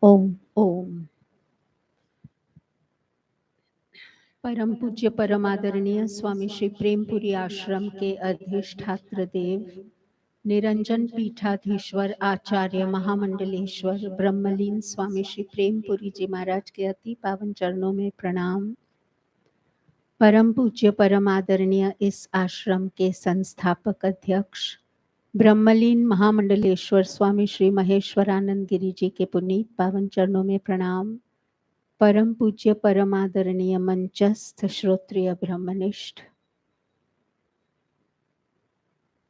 ओम ओम। परम पूज्य परम आदरणीय स्वामी श्री प्रेमपुरी आश्रम के अधिष्ठात्र देव निरंजन पीठाधीश्वर आचार्य महामंडलेश्वर ब्रह्मलीन स्वामी श्री प्रेमपुरी जी महाराज के अति पावन चरणों में प्रणाम। परम पूज्य परम आदरणीय इस आश्रम के संस्थापक अध्यक्ष ब्रह्मलीन महामंडलेश्वर स्वामी श्री महेश्वरानंद गिरी जी के पुनीत पावन चरणों में प्रणाम। परम पूज्य परम आदरणीय मंचस्थ श्रोत्रिय ब्रह्मनिष्ठ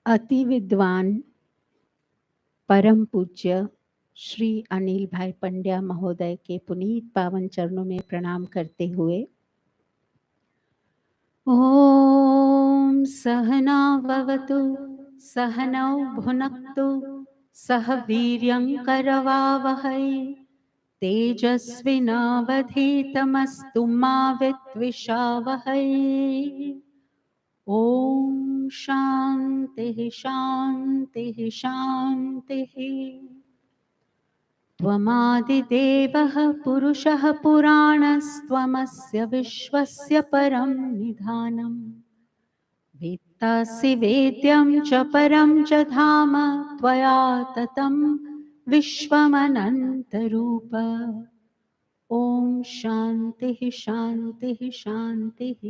अति विद्वान परम पूज्य श्री अनिल भाई पंड्या महोदय के पुनीत पावन चरणों में प्रणाम करते हुए ओम सहना भवतु सहनौ भुनक्तु सह वीर्यं करवावहै तेजस्विनावधीतमस्तु मा विद्विषावहै। ओम शांतिः शांतिः शांतिः। त्वमादिदेवः पुरुषः पुराणस्त्वमस्य विश्वस्य परं निधानम् वेत्तासि वेद्यं च परं च धाम त्वया ततं विश्वमनन्तरूप। ओम शांतिः शांतिः शांतिः।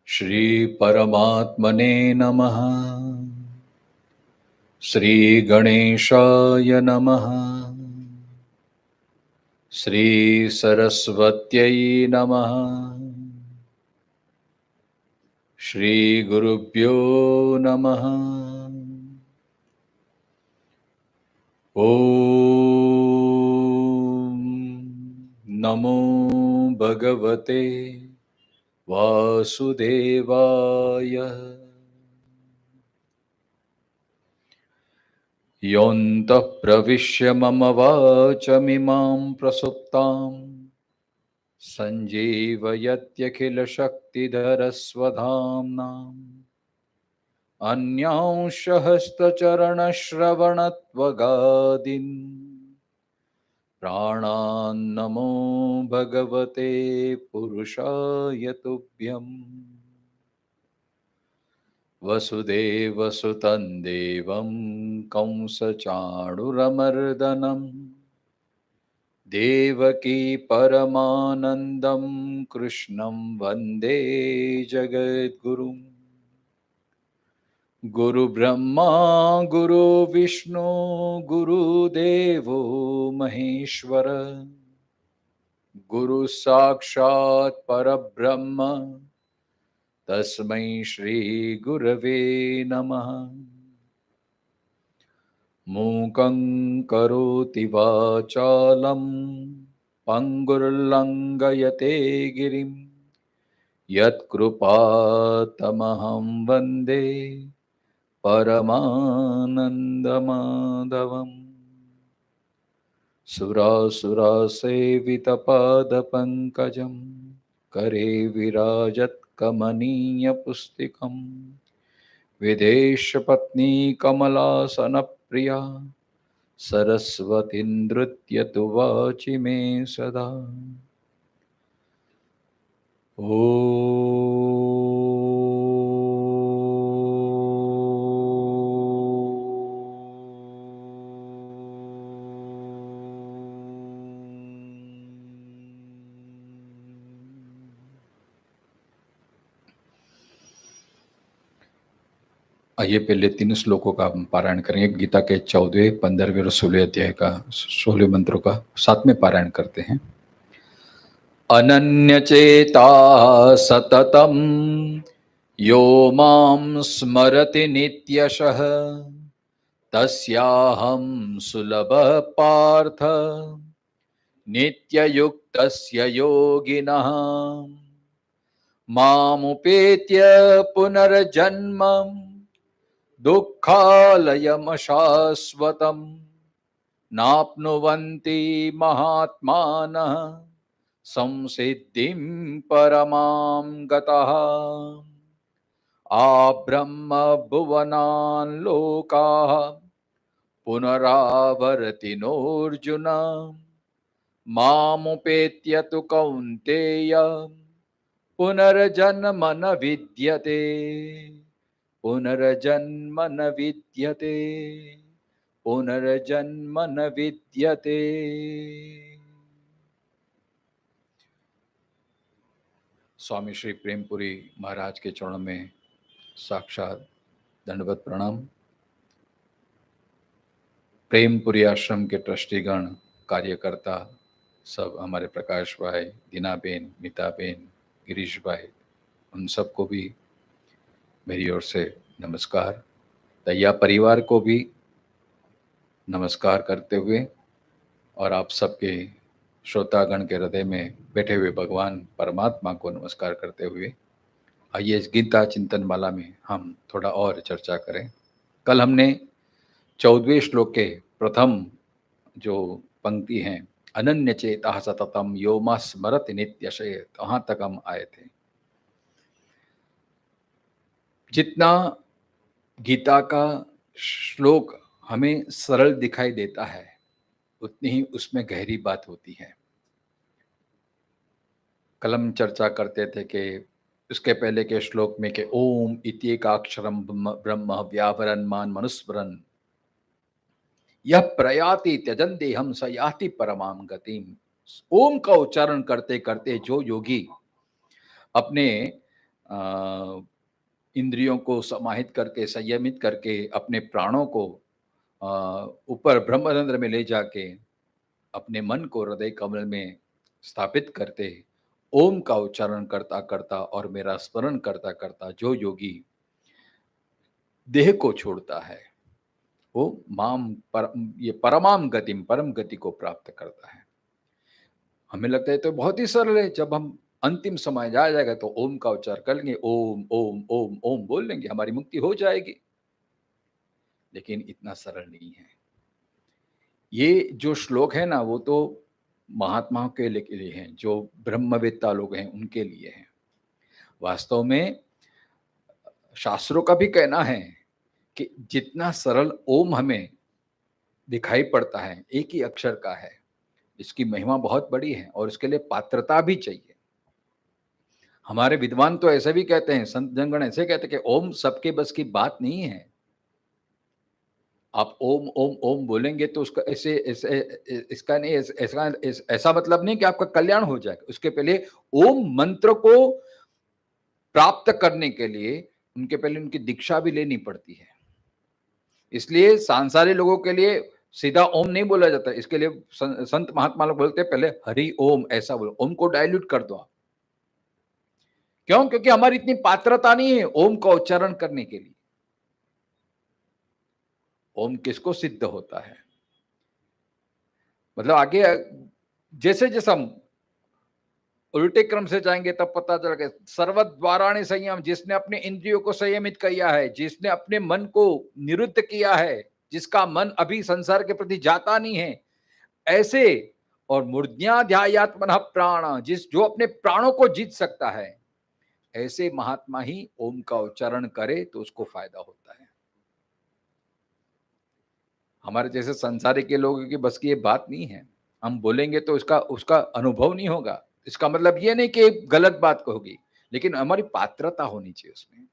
श्री परमात्मने नमः। श्री गणेशाय नमः। श्री सरस्वत्यै नमः। श्री गुरुभ्यो नमः। ओम नमो भगवते वासुदेवाय। योऽन्तः प्रविश्य मम वाचमिमां प्रसुप्तां सञ्जीवयत्यखिलशक्तिधरस्वधाम्नाम् अन्यांशहस्तचरणश्रवणत्वगादीन् प्राणान्नमो भगवते पुरुषाय तुभ्यम्। वसुदेवसुतं देवं कंसचाणूरमर्दनं देवकी परमानन्दं कृष्णं वन्दे जगद्गुरुम्। गुरुब्रह्मा गुरुविष्णु गुरुदेवो महेश्वर गुरुसाक्षात् परब्रह्म तस्मै श्री गुरवे नमः। मूकं करोति वाचालं पंगुर्लंघयते गिरिं यत्कृपातमहं वन्दे परमानन्दमाधवम्। सुरासुरसेवितपादपङ्कजं करे विराजत्कमनीयपुस्तिकं विदेशपत्नी कमलासनप्रिया सरस्वती नृत्यतु वाचि मे सदा। आइए पहले 3 श्लोकों का हम पारायण करेंगे। गीता के 14, 15वें और 16वें अध्याय का 16 मंत्रों का साथ में पारायण करते हैं। अनन्यचेता सततं यो मां स्मरति नित्यशः तस्याहं सुलभः पार्थ नित्ययुक्तस्य योगिनः मामुपेत्य पुनर्जन्म दुःखालयमशाश्वतम् नाप्नुवन्ति महात्मानः संसिद्धिं परमां गतः आब्रह्म भुवनान् लोकाः पुनरावर्तिनोऽर्जुन मामुपेत्य तु कौन्तेय पुनर्जन्म न विद्यते पुनर्जन्म न विद्यते पुनर्जन्म न विद्यते। स्वामी श्री प्रेमपुरी महाराज के चरणों में साक्षात दंडवत प्रणाम। प्रेमपुरी आश्रम के ट्रस्टीगण, कार्यकर्ता सब, हमारे प्रकाश भाई, दीनाबेन, मीताबेन, गिरीश भाई, उन सबको भी मेरी ओर से नमस्कार। दैया परिवार को भी नमस्कार करते हुए और आप सबके श्रोतागण के हृदय में बैठे हुए भगवान परमात्मा को नमस्कार करते हुए आइए इस गीता चिंतन माला में हम थोड़ा और चर्चा करें। कल हमने 14वें श्लोक के प्रथम जो पंक्ति हैं, अनन्य चेता सततम यो मा स्मरति नित्यशय, वहां तक हम आए थे। जितना गीता का श्लोक हमें सरल दिखाई देता है उतनी ही उसमें गहरी बात होती है। कल हम चर्चा करते थे कि उसके पहले के श्लोक में कि ओम इत्येकाक्षरम ब्रह्म व्यावरण मान मनुस्मरन यह प्रयाति त्यजन देहम स याति परमाम गतिम। ओम का उच्चारण करते करते जो योगी अपने इंद्रियों को समाहित करके, संयमित करके, अपने प्राणों को ऊपर ब्रह्मरंध्र में ले जाके अपने मन को हृदय कमल में स्थापित करते, ओम का उच्चारण करता करता और मेरा स्मरण करता करता जो योगी देह को छोड़ता है वो ये परमाम गतिम, परम गति को प्राप्त करता है। हमें लगता है तो बहुत ही सरल है, जब हम अंतिम समय जा जाएगा तो ओम का उच्चारण कर लेंगे, ओम ओम ओम ओम बोल लेंगे, हमारी मुक्ति हो जाएगी। लेकिन इतना सरल नहीं है। ये जो श्लोक है ना, वो तो महात्माओं के लिए हैं, जो ब्रह्मवेत्ता लोग हैं उनके लिए हैं। वास्तव में शास्त्रों का भी कहना है कि जितना सरल ओम हमें दिखाई पड़ता है, एक ही अक्षर का है, इसकी महिमा बहुत बड़ी है और इसके लिए पात्रता भी चाहिए। हमारे विद्वान तो ऐसे भी कहते हैं, संत जनगण ऐसे कहते हैं कि ओम सबके बस की बात नहीं है। आप ओम ओम ओम बोलेंगे तो उसका ऐसे ऐसे इसका नहीं, ऐसा मतलब नहीं कि आपका कल्याण हो जाएगा। उसके पहले ओम मंत्र को प्राप्त करने के लिए उनके पहले उनकी दीक्षा भी लेनी पड़ती है। इसलिए सांसारिक लोगों के लिए सीधा ओम नहीं बोला जाता। इसके लिए संत महात्मा लोग बोलते हैं पहले हरि ओम, ऐसा बोलो, ओम को डाइल्यूट कर दो आप। क्यों? क्योंकि हमारी इतनी पात्रता नहीं है ओम का उच्चारण करने के लिए। ओम किसको सिद्ध होता है? मतलब आगे जैसे जैसे हम उल्टे क्रम से जाएंगे तब पता चलेगा। सर्वद्वाराणि संयम, जिसने अपने इंद्रियों को संयमित किया है, जिसने अपने मन को निरुद्ध किया है, जिसका मन अभी संसार के प्रति जाता नहीं है, ऐसे, और मूर्ध्याध्यायात्मनः प्राण, जो अपने प्राणों को जीत सकता है, ऐसे महात्मा ही ओम का उच्चारण करे तो उसको फायदा होता है। हमारे जैसे संसारिक के लोगों की बस की ये बात नहीं है। हम बोलेंगे तो उसका अनुभव नहीं होगा। इसका मतलब ये नहीं कि गलत बात होगी, लेकिन हमारी पात्रता होनी चाहिए उसमें।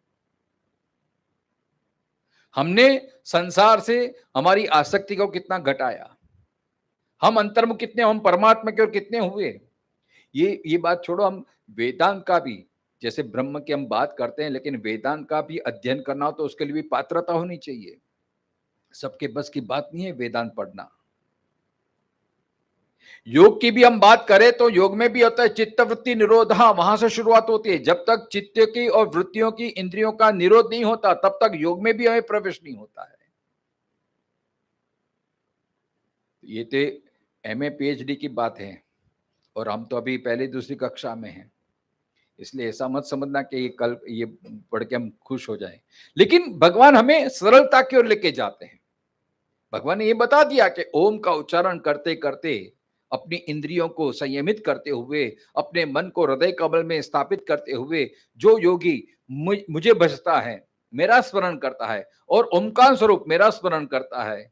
हमने संसार से हमारी आसक्ति को कितना घटाया, हम अंतर्मुख कितने, हम परमात्मा के और कितने हुए। ये बात छोड़ो, हम वेदांत का भी, जैसे ब्रह्म की हम बात करते हैं, लेकिन वेदांत का भी अध्ययन करना हो तो उसके लिए भी पात्रता होनी चाहिए। सबके बस की बात नहीं है वेदांत पढ़ना। योग की भी हम बात करें तो योग में भी होता है चित्त वृत्ति निरोध, वहां से शुरुआत होती है। जब तक चित्त की और वृत्तियों की, इंद्रियों का निरोध नहीं होता तब तक योग में भी हमें प्रवेश नहीं होता है। ये तो एमए पीएचडी की बात है, और हम तो अभी पहली दूसरी कक्षा में हैं, इसलिए ऐसा मत समझना कि ये कल ये पढ़ के हम खुश हो जाएं। लेकिन भगवान हमें सरलता की ओर लेके जाते हैं। भगवान ने ये बता दिया कि ओम का उच्चारण करते करते, अपनी इंद्रियों को संयमित करते हुए, अपने मन को हृदय कमल में स्थापित करते हुए, जो योगी मुझे भजता है, मेरा स्मरण करता है और ओमकार स्वरूप मेरा स्मरण करता है,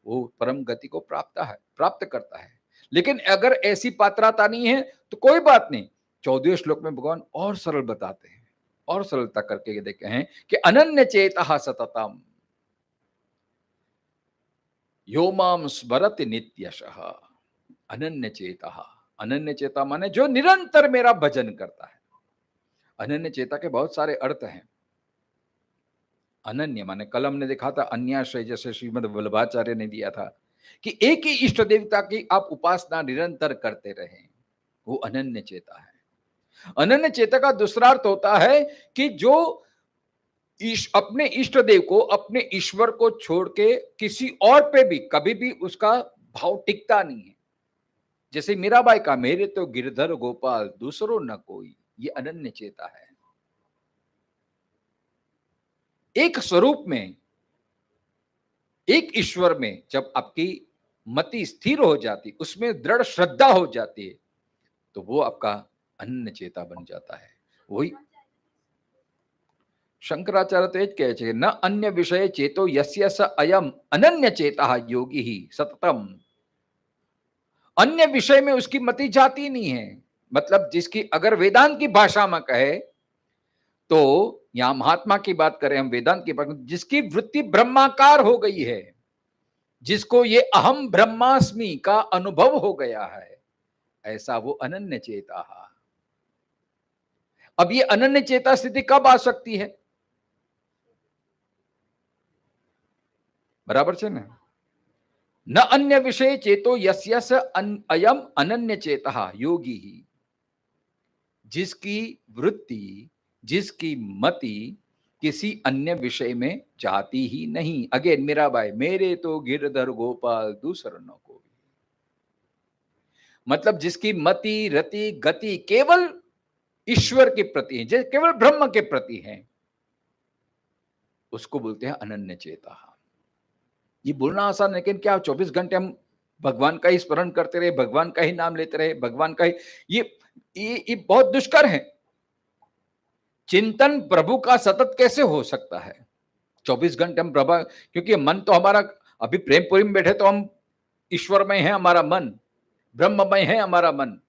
वो परम गति को प्राप्त करता है। लेकिन अगर ऐसी पात्रता नहीं है तो कोई बात नहीं, 14वें श्लोक में भगवान और सरल बताते हैं, और सरलता करके ये देखे हैं कि अनन्य चेतः सततम यो माम स्मरति नित्यशः। अनन्य चेता, अनन्य चेता माने जो निरंतर मेरा भजन करता है। अनन्य चेता के बहुत सारे अर्थ हैं। अनन्य माने कल हमने देखा था अन्याश्रय, जैसे श्रीमद् वल्लभाचार्य ने दिया था कि एक ही इष्ट देवता की आप उपासना निरंतर करते रहें, वो अनन्य चेता है। अनन्य चेता का दूसरा अर्थ होता है कि जो अपने इष्ट देव को, अपने ईश्वर को छोड़ के किसी और पे भी कभी भी उसका भाव टिकता नहीं है। जैसे मीराबाई का मेरे तो गिरधर गोपाल दूसरो न कोई, ये अनन्य चेता है। एक स्वरूप में, एक ईश्वर में जब आपकी मति स्थिर हो जाती, उसमें दृढ़ श्रद्धा हो जाती है, तो वो आपका अनन्य चेता बन जाता है। वही शंकराचार्य तो एज कहे छे, न अन्य विषय चेतो यस्य स अयम अनन्य चेता योगी ही सततम। अन्य विषय में उसकी मति जाती नहीं है। मतलब जिसकी, अगर वेदांत की भाषा में कहे तो, यहां महात्मा की बात करें हम, वेदांत की बात, जिसकी वृत्ति ब्रह्माकार हो गई है, जिसको ये अहम ब्रह्मास्मि का अनुभव हो गया है, ऐसा वो अनन्य चेता है। अब ये अनन्य चेता स्थिति कब आ सकती है? बराबर से ना, न अन्य विषय चेतो यस्य अयम अनन्य चेता योगी ही। जिसकी वृत्ति, जिसकी मति किसी अन्य विषय में जाती ही नहीं। अगेन मीराबाई, मेरे तो गिरधर गोपाल दूसर न कोई। मतलब जिसकी मति रति गति केवल ईश्वर के प्रति है, केवल ब्रह्म के प्रति है, उसको बोलते हैं अनन्य चेता। ये बोलना आसान है, लेकिन क्या 24 घंटे हम भगवान का ही स्मरण करते रहे, भगवान का ही नाम लेते रहे, भगवान का ही, ये बहुत दुष्कर है। चिंतन प्रभु का सतत कैसे हो सकता है? 24 घंटे हम प्रभा, क्योंकि मन तो हमारा अभी प्रेमपुरी में बैठे तो हम ईश्वरमय है, हमारा मन ब्रह्ममय है, हमारा मन,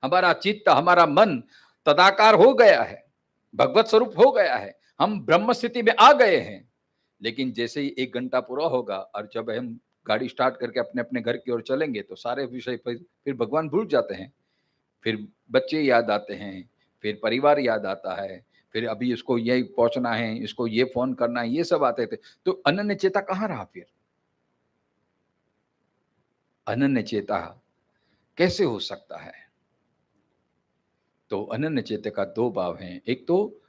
हमारा चित्त, हमारा मन तदाकार हो गया है, भगवत स्वरूप हो गया है, हम ब्रह्म स्थिति में आ गए हैं। लेकिन जैसे ही 1 घंटा पूरा होगा और जब हम गाड़ी स्टार्ट करके अपने अपने घर की ओर चलेंगे तो सारे विषय पर फिर भगवान भूल जाते हैं, फिर बच्चे याद आते हैं, फिर परिवार याद आता है, फिर अभी इसको ये पहुंचना है, इसको ये फोन करना है, ये सब आते थे। तो अनन्य चेता कहाँ रहा फिर? अनन्य चेता कैसे हो सकता है? तो अनन्य चेता का 2 भाव हैं। एक तो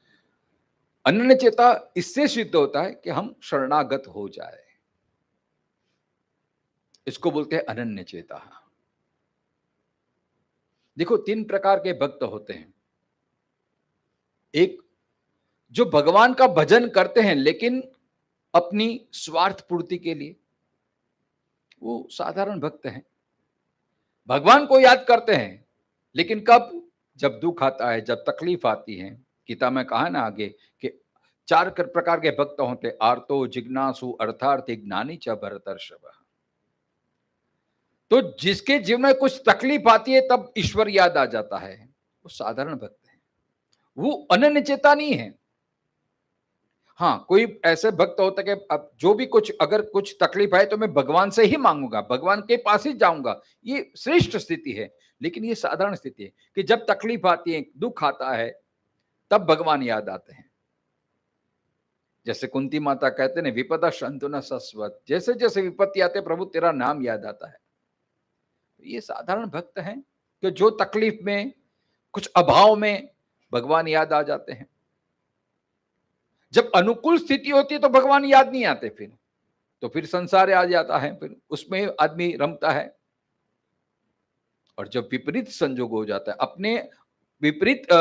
अनन्य चेता इससे सिद्ध होता है कि हम शरणागत हो जाए, इसको बोलते हैं अनन्य चेता। देखो 3 प्रकार के भक्त होते हैं। एक जो भगवान का भजन करते हैं लेकिन अपनी स्वार्थ पूर्ति के लिए, वो साधारण भक्त हैं। भगवान को याद करते हैं लेकिन कब? जब दुख आता है, जब तकलीफ आती है। गीता में कहा ना आगे कि 4 प्रकार के भक्त होते, आर्तो जिज्ञासु अर्थार्थी ज्ञानी च भरतर्षभ। तो जिसके जीवन में कुछ तकलीफ आती है तब ईश्वर याद आ जाता है, वो साधारण भक्त है, वो अनन्य चेता नहीं है। हाँ, कोई ऐसे भक्त होता है कि अब जो भी कुछ, अगर कुछ तकलीफ आए तो मैं भगवान से ही मांगूंगा, भगवान के पास ही जाऊंगा, ये श्रेष्ठ स्थिति है। लेकिन ये साधारण स्थिति है कि जब तकलीफ आती है, दुख आता है, तब भगवान याद आते हैं। जैसे कुंती माता कहते हैं, विपदा शंतु सस्वत, जैसे जैसे विपत्ति आते प्रभु तेरा नाम याद आता है। ये साधारण भक्त हैं कि जो तकलीफ में, कुछ अभाव में भगवान याद आ जाते हैं। जब अनुकूल स्थिति होती है तो भगवान याद नहीं आते, फिर तो फिर संसार आ जाता है, फिर उसमें आदमी रमता है। और जब विपरीत संजोग हो जाता है, अपने विपरीत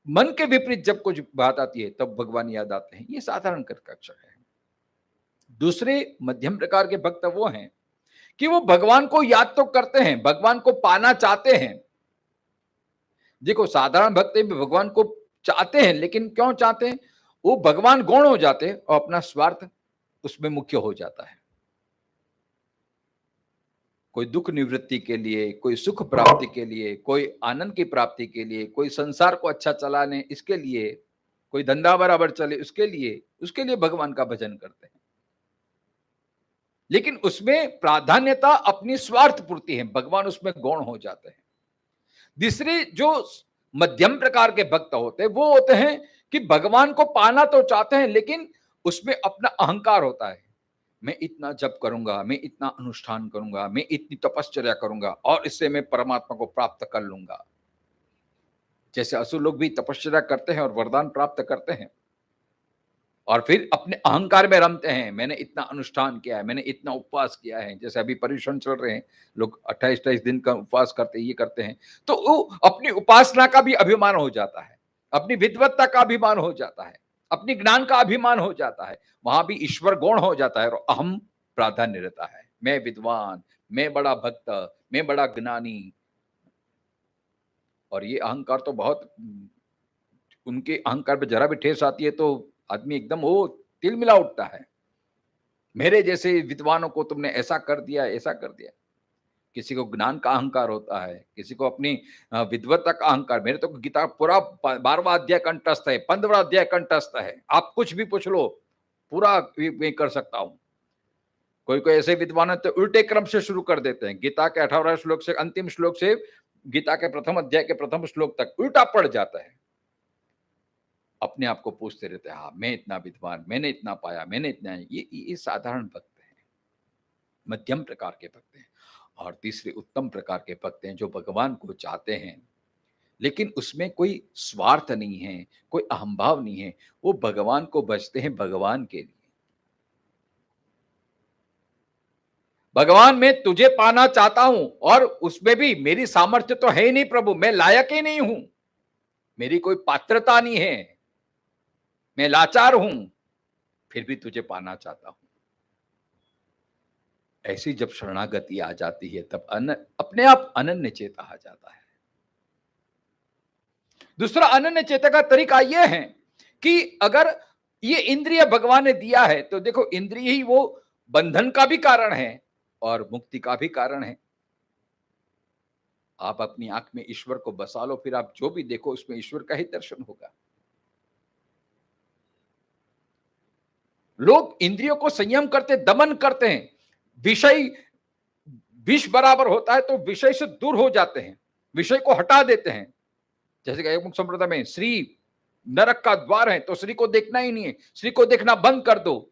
मन के विपरीत जब कुछ बात आती है, तब भगवान याद आते हैं। ये साधारण कर्क अक्षर है। दूसरे मध्यम प्रकार के भक्त वो हैं कि वो भगवान को याद तो करते हैं, भगवान को पाना चाहते हैं। देखो, साधारण भक्त भी भगवान को चाहते हैं, लेकिन क्यों चाहते हैं? वो भगवान गौण हो जाते हैं और अपना स्वार्थ उसमें मुख्य हो जाता है। कोई दुख निवृत्ति के लिए, कोई सुख प्राप्ति के लिए, कोई आनंद की प्राप्ति के लिए, कोई संसार को अच्छा चलाने इसके लिए, कोई धंधा बराबर चले उसके लिए भगवान का भजन करते हैं। लेकिन उसमें प्राधान्यता अपनी स्वार्थ पूर्ति है, भगवान उसमें गौण हो जाते हैं। दूसरे जो मध्यम प्रकार के भक्त होते हैं, वो होते हैं कि भगवान को पाना तो चाहते हैं, लेकिन उसमें अपना अहंकार होता है। मैं इतना जप करूंगा, मैं इतना अनुष्ठान करूंगा, मैं इतनी तपश्चर्या करूंगा और इससे मैं परमात्मा को प्राप्त कर लूंगा। जैसे असुर लोग भी तपश्चर्या करते हैं और वरदान प्राप्त करते हैं और फिर अपने अहंकार में रमते हैं। मैंने इतना अनुष्ठान किया है, मैंने इतना उपवास किया है। जैसे अभी पर्युषण चल रहे हैं, लोग 28-28 दिन का उपवास करते हैं, ये करते हैं। तो वो अपनी उपासना का भी अभिमान हो जाता है, अपनी विद्वत्ता का अभिमान हो जाता है, अपनी ज्ञान का अभिमान हो जाता है। वहां भी ईश्वर गौण हो जाता है और अहम प्राधान्य रहता है। मैं विद्वान, मैं बड़ा भक्त, मैं बड़ा ज्ञानी। और ये अहंकार तो बहुत, उनके अहंकार पे जरा भी ठेस आती है तो आदमी एकदम वो तिलमिला उठता है। मेरे जैसे विद्वानों को तुमने ऐसा कर दिया, ऐसा कर दिया। किसी को ज्ञान का अहंकार होता है, किसी को अपनी विद्वत्ता का अहंकार। मेरे तो गीता पूरा 12वां अध्याय कंठस्थ है, 15वां अध्याय कंठस्थ है। आप कुछ भी पूछ लो, पूरा मैं कर सकता हूं। कोई कोई ऐसे विद्वान है तो उल्टे क्रम से शुरू कर देते हैं। गीता के 18वें श्लोक से अंतिम श्लोक से गीता के प्रथम अध्याय के प्रथम श्लोक तक उल्टा पड़ जाता है। अपने आप को पूछते रहते हैं, हाँ मैं इतना विद्वान, मैंने इतना पाया, मैंने इतना। ये साधारण भक्त हैं, मध्यम प्रकार के भक्त हैं। और तीसरे उत्तम प्रकार के भक्त हैं जो भगवान को चाहते हैं, लेकिन उसमें कोई स्वार्थ नहीं है, कोई अहंभाव नहीं है। वो भगवान को भजते हैं भगवान के लिए। भगवान मैं तुझे पाना चाहता हूं और उसमें भी मेरी सामर्थ्य तो है ही नहीं प्रभु, मैं लायक ही नहीं हूं, मेरी कोई पात्रता नहीं है, मैं लाचार हूं, फिर भी तुझे पाना चाहता हूं। ऐसी जब शरणागति आ जाती है तब अपने आप अनन्य चेता आ जाता है। दूसरा अनन्य चेता का तरीका यह है कि अगर ये इंद्रिय भगवान ने दिया है तो देखो, इंद्रिय ही वो बंधन का भी कारण है और मुक्ति का भी कारण है। आप अपनी आंख में ईश्वर को बसा लो, फिर आप जो भी देखो उसमें ईश्वर का ही दर्शन होगा। लोग इंद्रियों को संयम करते, दमन करते हैं। विषय विष बराबर होता है तो विषय से दूर हो जाते हैं, विषय को हटा देते हैं। जैसे कि मुख संप्रदाय में श्री नरक का द्वार है तो श्री को देखना ही नहीं है, श्री को देखना बंद कर दो।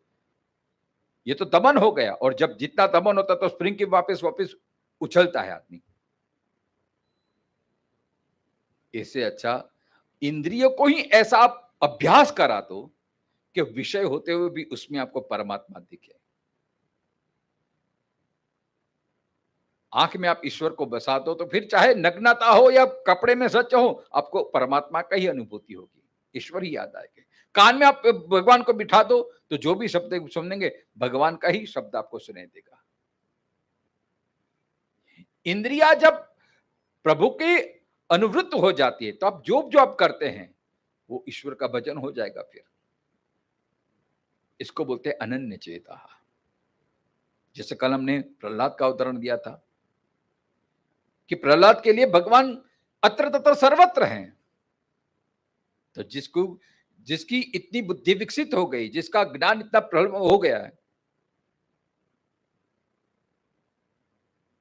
ये तो दमन हो गया। और जब जितना दमन होता है तो स्प्रिंग की वापस वापस उछलता है आदमी। इससे अच्छा इंद्रियों को ही ऐसा आप अभ्यास करा दो कि विषय होते हुए भी उसमें आपको परमात्मा दिखे। आंख में आप ईश्वर को बसा दो तो फिर चाहे नग्नता हो या कपड़े में सच हो, आपको परमात्मा का ही अनुभूति होगी, ईश्वर ही याद आएगा। कान में आप भगवान को बिठा दो तो जो भी शब्द सुनेंगे भगवान का ही शब्द आपको सुनाई देगा। इंद्रिया जब प्रभु के अनुवृत्त हो जाती है तो आप जो आप करते हैं वो ईश्वर का भजन हो जाएगा। फिर इसको बोलते हैं अनन्य चेता। जैसे कल हमने प्रहलाद का उदाहरण दिया था कि प्रहलाद के लिए भगवान अत्र तत्र सर्वत्र हैं। तो जिसकी इतनी बुद्धि विकसित हो गई, जिसका ज्ञान इतना प्रबल हो गया है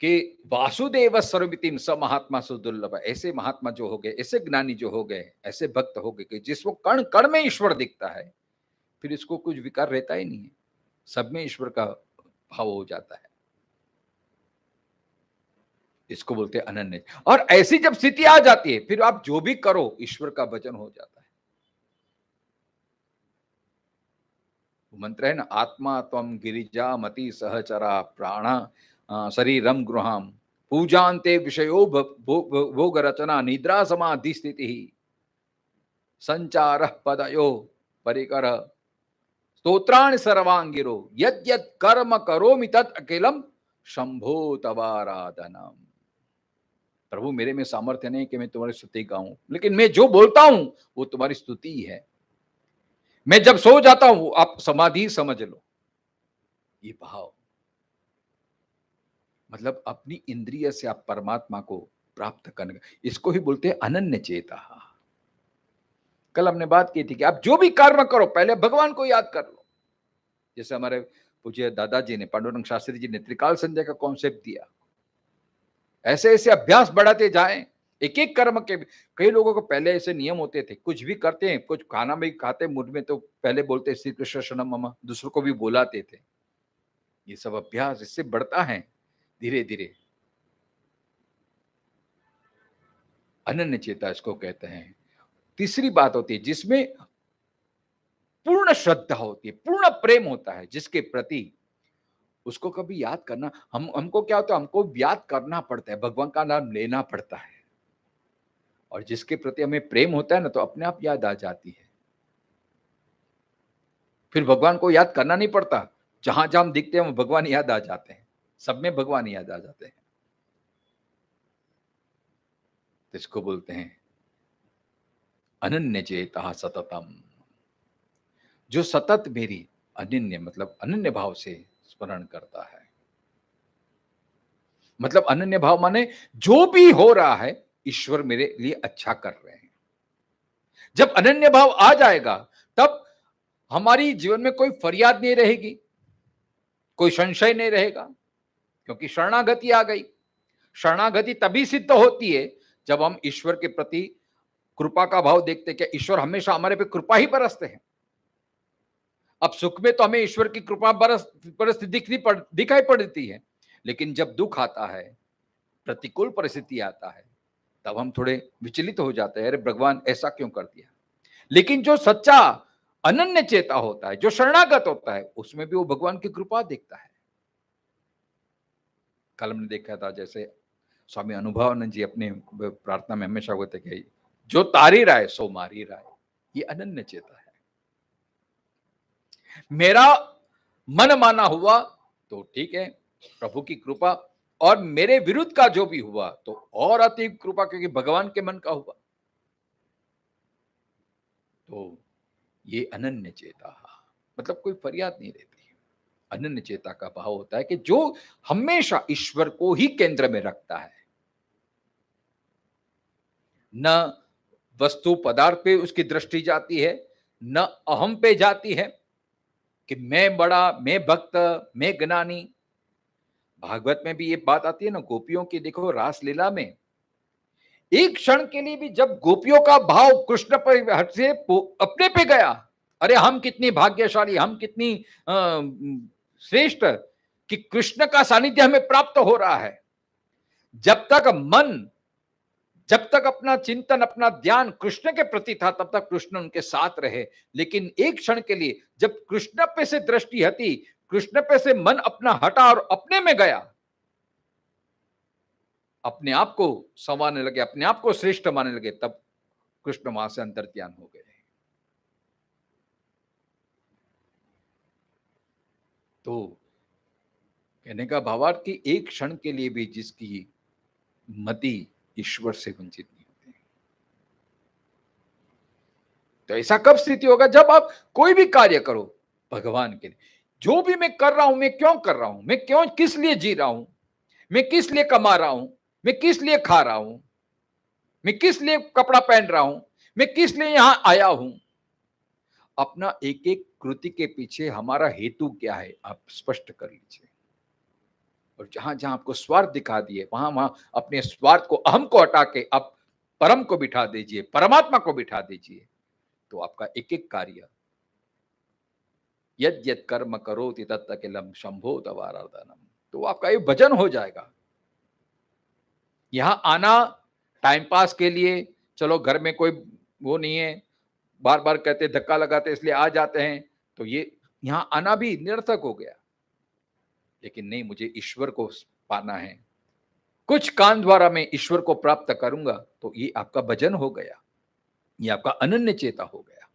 कि वासुदेव सर्वमितिम स महात्मा सुदुर्लभ, ऐसे महात्मा जो हो गए, ऐसे ज्ञानी जो हो गए, ऐसे भक्त हो गए कि जिसको कण कण में ईश्वर दिखता है, फिर इसको कुछ विकार रहता ही नहीं है, सब में ईश्वर का भाव हो जाता है। इसको बोलते हैं अनन्य। और ऐसी जब स्थिति आ जाती है फिर आप जो भी करो ईश्वर का भजन हो जाता है। मंत्र है ना, आत्मा त्वम गिरिजा मति सहचरा प्राणा शरीरम गृहाम पूजान्ते विषयो भोग रचना निद्रा समाधि स्थिति संचार पदयो परिकर स्तोत्राणि सर्वांगिरो यद यद कर्म करोमि तत् अखिलम शंभो तवाराधनम। प्रभु मेरे में सामर्थ्य नहीं कि मैं तुम्हारी स्तुति गाऊं, लेकिन मैं जो बोलता हूं वो तुम्हारी स्तुति है। मैं जब सो जाता हूं आप समाधि समझ लो। ये भाव मतलब अपनी इंद्रिय से आप परमात्मा को प्राप्त करने का, इसको ही बोलते हैं अनन्य चेता। कल हमने बात की थी कि आप जो भी कर्म करो पहले भगवान को याद कर लो। जैसे हमारे पूज्य दादाजी ने, पांडुरंग शास्त्री जी ने त्रिकाल संध्या का कॉन्सेप्ट दिया। ऐसे ऐसे अभ्यास बढ़ाते जाएं, एक एक कर्म के। कई लोगों को पहले ऐसे नियम होते थे, कुछ भी करते हैं, कुछ खाना भी खाते मुंह में तो पहले बोलते श्री कृष्ण शरणम मम, दूसरों को भी बुलाते थे। ये सब अभ्यास इससे बढ़ता है धीरे धीरे। अनन्य चेता इसको कहते हैं। तीसरी बात होती है जिसमें पूर्ण श्रद्धा होती है, पूर्ण प्रेम होता है जिसके प्रति, उसको कभी याद करना, हमको क्या होता है, हमको याद करना पड़ता है, भगवान का नाम लेना पड़ता है। और जिसके प्रति हमें प्रेम होता है ना, तो अपने आप याद आ जाती है। फिर भगवान को याद करना नहीं पड़ता, जहां जहां हम दिखते हैं वो भगवान याद आ जाते हैं, सब में भगवान याद आ जाते हैं। तो इसको बोलते हैं अनन्य चेता सततम, जो सतत मेरी अनन्य मतलब अनन्य भाव से स्मरण करता है। मतलब अनन्य भाव माने जो भी हो रहा है ईश्वर मेरे लिए अच्छा कर रहे हैं। जब अनन्य भाव आ जाएगा तब हमारी जीवन में कोई फरियाद नहीं रहेगी, कोई संशय नहीं रहेगा, क्योंकि शरणागति आ गई। शरणागति तभी सिद्ध होती है जब हम ईश्वर के प्रति कृपा का भाव देखते हैं कि ईश्वर हमेशा हमारे पे कृपा ही बरसते हैं। अब सुख में तो हमें ईश्वर की कृपा बरसती दिखाई पड़ती है, लेकिन जब दुख आता है, प्रतिकूल परिस्थिति आता है, तब हम थोड़े विचलित हो जाते हैं, अरे भगवान ऐसा क्यों कर दिया। लेकिन जो सच्चा अनन्य चेता होता है, जो शरणागत होता है, उसमें भी वो भगवान की कृपा देखता है। कल हमने देखा था जैसे स्वामी अनुभवानंद जी अपने प्रार्थना में हमेशा होते कि जो तारी रहा है सो मारी रहा है। ये अनन्य चेता है। मेरा मन माना हुआ तो ठीक है, प्रभु की कृपा, और मेरे विरुद्ध का जो भी हुआ तो और अति कृपा, क्योंकि भगवान के मन का हुआ। तो ये अनन्य चेता मतलब कोई फरियाद नहीं रहती। अनन्य चेता का भाव होता है कि जो हमेशा ईश्वर को ही केंद्र में रखता है, न वस्तु पदार्थ पे उसकी दृष्टि जाती है, न अहम पे जाती है कि मैं बड़ा, मैं भक्त, मैं ज्ञानी। भागवत में भी ये बात आती है ना, गोपियों की देखो रासलीला में, एक क्षण के लिए भी जब गोपियों का भाव कृष्ण पर हट से अपने पे गया, अरे हम कितनी भाग्यशाली, हम कितनी श्रेष्ठ कि कृष्ण का सानिध्य हमें प्राप्त हो रहा है। जब तक मन, जब तक अपना चिंतन, अपना ध्यान कृष्ण के प्रति था, तब तक कृष्ण उनके साथ रहे। लेकिन एक क्षण के लिए जब कृष्ण पे से दृष्टि हटी, कृष्ण पे से मन अपना हटा और अपने में गया, अपने आप को संवारने लगे, अपने आप को श्रेष्ठ मानने लगे, तब कृष्ण वहां से अंतर्ध्यान हो गए। तो कहने का भावार्थ कि एक क्षण के लिए भी जिसकी मति ईश्वर से वंचित नहीं होती, तो ऐसा कब स्थिति होगा, जब आप कोई भी कार्य करो भगवान के लिए। जो भी मैं कर रहा हूं, मैं क्यों कर रहा हूं, मैं क्यों, किस लिए जी रहा हूं, मैं किस लिए कमा रहा हूं, मैं किस लिए खा रहा हूं, मैं किस लिए कपड़ा पहन रहा हूं, मैं किस लिए यहां आया हूं। अपना एक एक कृति के पीछे हमारा हेतु क्या है, आप स्पष्ट कर लीजिए। और जहां जहां आपको स्वार्थ दिखा दिए, वहां वहां अपने स्वार्थ को, अहम को हटा के आप परम को बिठा दीजिए, परमात्मा को बिठा दीजिए। तो आपका एक एक कार्य, यद यद कर्म करोति तत् अखिलम शंभो तवाराधनम, तो आपका ये भजन हो जाएगा। यहां आना टाइम पास के लिए, चलो घर में कोई वो नहीं है, बार बार कहते धक्का लगाते इसलिए आ जाते हैं, तो ये यहां आना भी निरर्थक हो गया। लेकिन नहीं, मुझे ईश्वर को पाना है, कुछ कान द्वारा मैं ईश्वर को प्राप्त करूंगा, तो ये आपका भजन हो गया, ये आपका अनन्य चेता हो गया।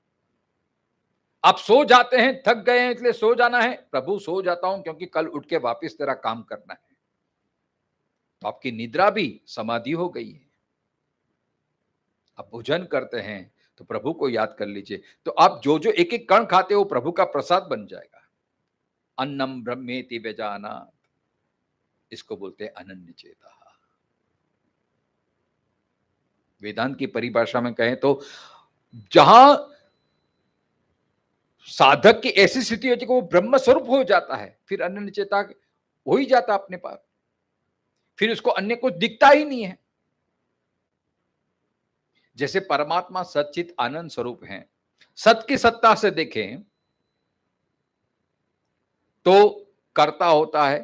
आप सो जाते हैं, थक गए हैं इसलिए सो जाना है, प्रभु सो जाता हूं क्योंकि कल उठ के वापस तेरा काम करना है, तो आपकी निद्रा भी समाधि हो गई है। आप भोजन करते हैं तो प्रभु को याद कर लीजिए, तो आप जो जो एक एक कण खाते हो प्रभु का प्रसाद बन जाएगा। अन्नम ब्रह्मेति व्यजानात्, इसको बोलते हैं अनन्य चेता। वेदांत की परिभाषा में कहें तो जहां साधक की ऐसी स्थिति होती है कि वो ब्रह्म स्वरूप हो जाता है, फिर अनन्य चेता हो ही जाता अपने पास, फिर उसको अन्य कुछ दिखता ही नहीं है। जैसे परमात्मा सच्चित आनंद स्वरूप है, सत की सत्ता से देखें तो कर्ता होता है,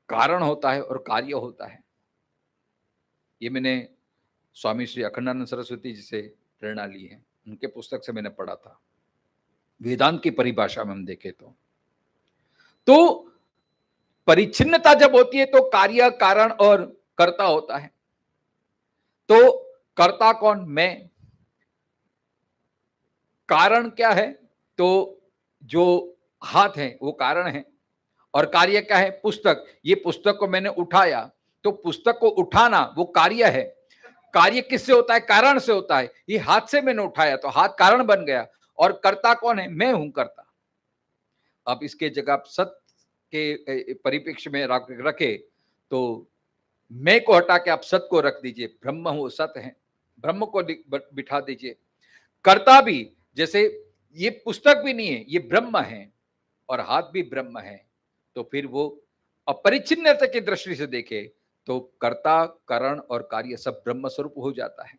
कारण होता है और कार्य होता है। ये मैंने स्वामी श्री अखंडानंद सरस्वती जी से प्रेरणा ली है, उनके पुस्तक से मैंने पढ़ा था। वेदांत की परिभाषा में हम देखें तो परिच्छिन्नता जब होती है तो कार्य, कारण और कर्ता होता है। तो कर्ता कौन? मैं। कारण क्या है? तो जो हाथ है वो कारण है, और कार्य क्या है? पुस्तक। ये पुस्तक को मैंने उठाया, तो पुस्तक को उठाना वो कार्य है। कार्य किससे होता है? कारण से होता है। ये हाथ से मैंने उठाया तो हाथ कारण बन गया, और कर्ता कौन है? मैं हूं कर्ता। अब इसके जगह आप सत्य के परिप्रेक्ष्य में रखे तो मैं को हटा के आप सत्य को रख दीजिए, ब्रह्म हूं सत्य है, ब्रह्म को बिठा दीजिए। कर्ता भी, जैसे ये पुस्तक भी नहीं है, ये ब्रह्म है, और हाथ भी ब्रह्म है, तो फिर वो अपरिच्छिन्नता की दृष्टि से देखे तो कर्ता, करण और कार्य सब ब्रह्म स्वरूप हो जाता है।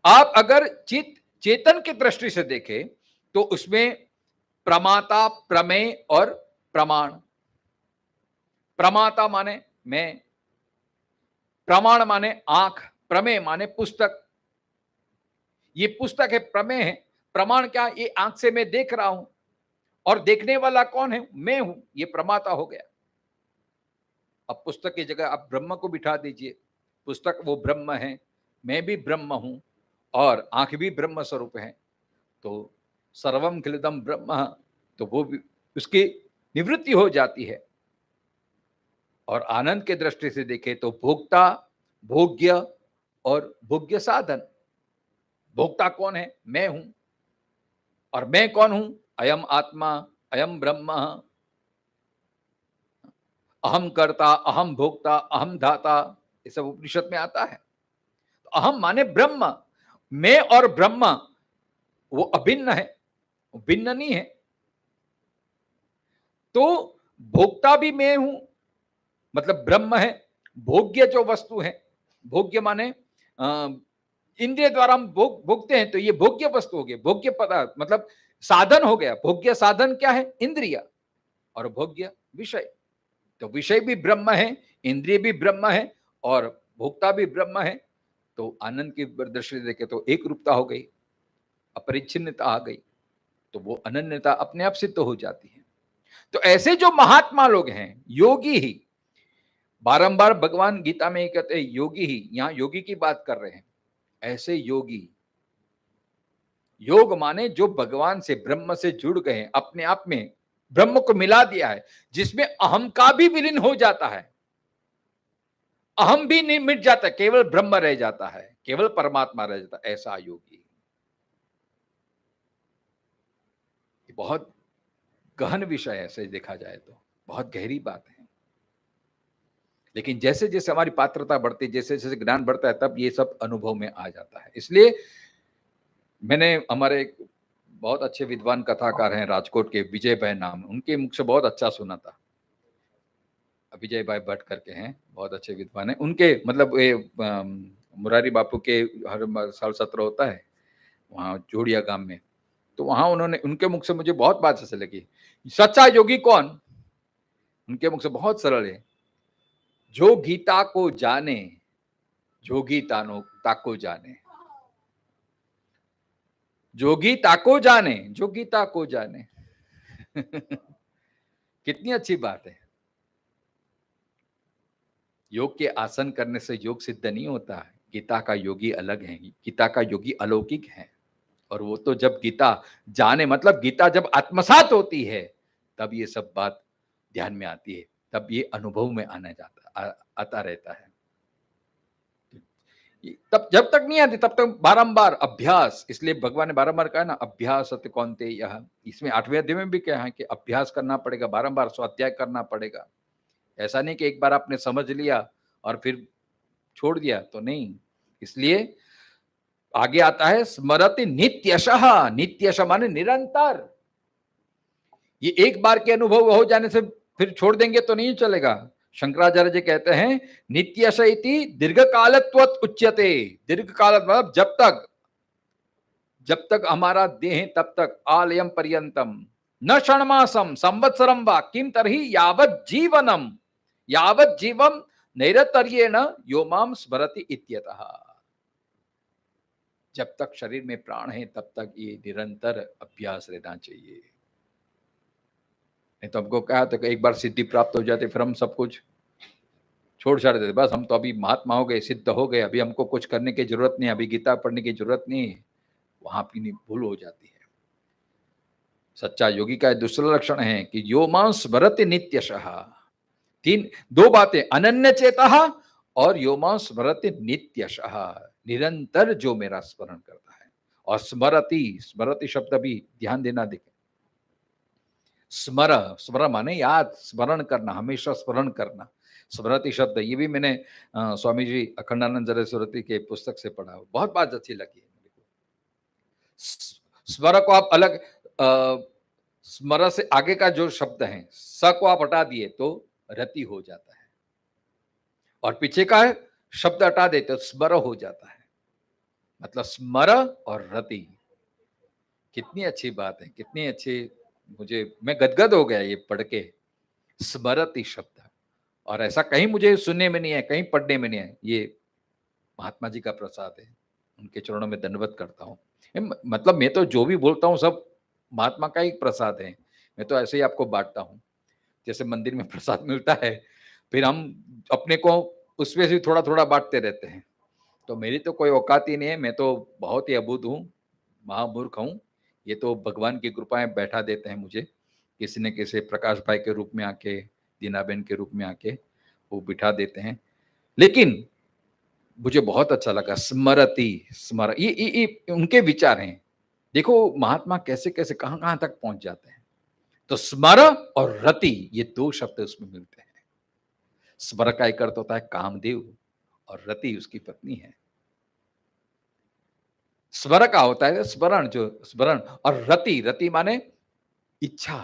आप अगर चेतन की दृष्टि से देखें तो उसमें प्रमाता, प्रमेय और प्रमाण। प्रमाता माने मैं, प्रमाण माने आंख, प्रमेय माने पुस्तक। ये पुस्तक है, प्रमेय है। प्रमाण क्या? ये आंख से मैं देख रहा हूं, और देखने वाला कौन है? मैं हूं, ये प्रमाता हो गया। अब पुस्तक की जगह आप ब्रह्म को बिठा दीजिए, पुस्तक वो ब्रह्म है, मैं भी ब्रह्म हूं, और आंख भी ब्रह्म स्वरूप है, तो सर्वम खिलदम ब्रह्म, तो वो भी उसकी निवृत्ति हो जाती है। और आनंद के दृष्टि से देखें तो भोक्ता, भोग्य और भोग्य साधन। भोक्ता कौन है? मैं हूं, और मैं कौन हूं? अयम आत्मा, अयम ब्रह्म, अहम कर्ता, अहम भोक्ता, अहम धाता, ये सब उपनिषद में आता है। तो अहम माने ब्रह्म। मैं और ब्रह्म वो अभिन्न है, वो भिन्न नहीं है। तो भोक्ता भी मैं हूं, मतलब ब्रह्म है। भोग्य जो वस्तु है, भोग्य माने इंद्रिय द्वारा हम भोगते हैं, तो ये भोग्य वस्तु हो गई, भोग्य पदार्थ मतलब साधन हो गया। भोग्य साधन क्या है? इंद्रिय, और भोग्य विषय। तो विषय भी ब्रह्म है, इंद्रिय भी ब्रह्म है, और भोक्ता भी ब्रह्म है। तो आनंद की दृष्टि देखे तो एक रूपता हो गई, अपरिच्छिन्नता आ गई, तो वो अनन्यता अपने आप सिद्ध हो जाती है। तो ऐसे जो महात्मा लोग हैं, योगी ही, बारंबार भगवान गीता में कहते हैं योगी ही, यहां योगी की बात कर रहे हैं। ऐसे योगी, योग माने जो भगवान से, ब्रह्म से जुड़ गए, अपने आप में ब्रह्म को मिला दिया है, जिसमें अहम का भी विलीन हो जाता है, अहम भी नहीं मिट जाता, केवल ब्रह्म रह जाता है, केवल परमात्मा रह जाता है। ऐसा योगी। बहुत गहन विषय है, ऐसे देखा जाए तो बहुत गहरी बात है। लेकिन जैसे जैसे हमारी पात्रता बढ़ती, जैसे जैसे ज्ञान बढ़ता है, तब ये सब अनुभव में आ जाता है। इसलिए मैंने हमारे एक बहुत अच्छे विद्वान कथाकार हैं राजकोट के, विजय भाई नाम, उनके मुख से बहुत अच्छा सुना था। विजय भाई भट्ट करके हैं, बहुत अच्छे विद्वान हैं। उनके मतलब ये मुरारी बापू के हर साल सत्र होता है वहाँ जोड़िया गांव में, तो वहां उन्होंने, उनके मुख से मुझे बहुत बात ऐसे लगी। सच्चा योगी कौन? उनके मुख से बहुत सरल है, जो गीता को जाने, जोगी ताको जाने, जोगी ताको जाने, जो गीता को जाने। कितनी अच्छी बात है। योग के आसन करने से योग सिद्ध नहीं होता है। गीता का योगी अलग है, गीता का योगी अलौकिक है। और वो तो जब गीता जाने, मतलब गीता जब आत्मसात होती है, तब ये सब बात ध्यान में आती है, तब ये अनुभव में आता रहता है। तब जब तक नहीं आती तब तक बारंबार अभ्यास, इसलिए भगवान ने बारंबार कहा ना, अभ्यास सत्य कौनते यह। इसमें 8वें अध्याय में भी कहा है कि अभ्यास करना पड़ेगा, बारंबार स्वाध्याय करना पड़ेगा। ऐसा नहीं कि एक बार आपने समझ लिया और फिर छोड़ दिया, तो नहीं। इसलिए आगे आता है स्मरति नित्यशः। नित्यशः माने निरंतर। ये एक बार के अनुभव हो जाने से फिर छोड़ देंगे तो नहीं चलेगा। शंकराचार्य जी कहते हैं नित्यश इति दीर्घकालत्वत् उच्यते। दीर्घकाल मतलब जब तक हमारा देह है तब तक, आलयम पर्यंतम न षण्मासम संवत्सरम वा किम तरहि यावत् जीवनम, यावत् जीवम नैरतर्येण यो माम स्मरति इत्यतः। जब तक शरीर में प्राण है तब तक ये निरंतर अभ्यास रहना चाहिए। नहीं तो हमको कहा तो एक बार सिद्धि प्राप्त हो जाती, फिर हम सब कुछ छोड़ छाड़ देते, बस हम तो अभी महात्मा हो गए, सिद्ध हो गए, अभी हमको कुछ करने की जरूरत नहीं, अभी गीता पढ़ने की जरूरत नहीं है। वहां अपनी भूल हो जाती है। सच्चा योगी का दूसरा लक्षण है कि यो मां स्मरति नित्यशः। दो बातें, अनन्य चेतः और यो मां स्मरति नित्यशः, निरंतर जो मेरा स्मरण करता है। और स्मरति शब्द भी ध्यान देना, देखें, स्मर माने याद, स्मरण करना, हमेशा स्मरण करना। स्मृति शब्द ये भी मैंने स्वामी जी अखंडानंद सरस्वती के पुस्तक से पढ़ा, बहुत बात अच्छी लगी है मेरे को। स्मर को आप अलग, स्मर से आगे का जो शब्द है स को आप हटा दिए तो रति हो जाता है, और पीछे का शब्द हटा देते तो स्मर हो जाता है। मतलब स्मर और रति, कितनी अच्छी बात है, कितनी अच्छी। मैं गदगद हो गया ये पढ़ के, स्मरति शब्द। और ऐसा कहीं मुझे सुनने में नहीं है, कहीं पढ़ने में नहीं है। ये महात्मा जी का प्रसाद है, उनके चरणों में दंडवत करता हूँ। मतलब मैं तो जो भी बोलता हूँ सब महात्मा का ही प्रसाद है। मैं तो ऐसे ही आपको बांटता हूँ, जैसे मंदिर में प्रसाद मिलता है, फिर हम अपने को उसमें से थोड़ा थोड़ा बांटते रहते हैं। तो मेरी तो कोई औकात ही नहीं है, मैं तो बहुत ही अबूझ हूँ, महामूर्ख हूँ। ये तो भगवान की कृपाएं बैठा देते हैं मुझे, किसी न किसी प्रकाश भाई के रूप में आके, दीनाबेन के रूप में आके वो बिठा देते हैं। लेकिन मुझे बहुत अच्छा लगा स्मरति, ये उनके विचार हैं। देखो महात्मा कैसे कैसे कहां कहां तक पहुंच जाते हैं। तो स्मर और रति ये दो शब्द उसमें मिलते हैं। स्मर का एक अर्थ होता है कामदेव और रति उसकी पत्नी है। स्मर का होता है स्मरण, जो स्मरण, और रति माने इच्छा,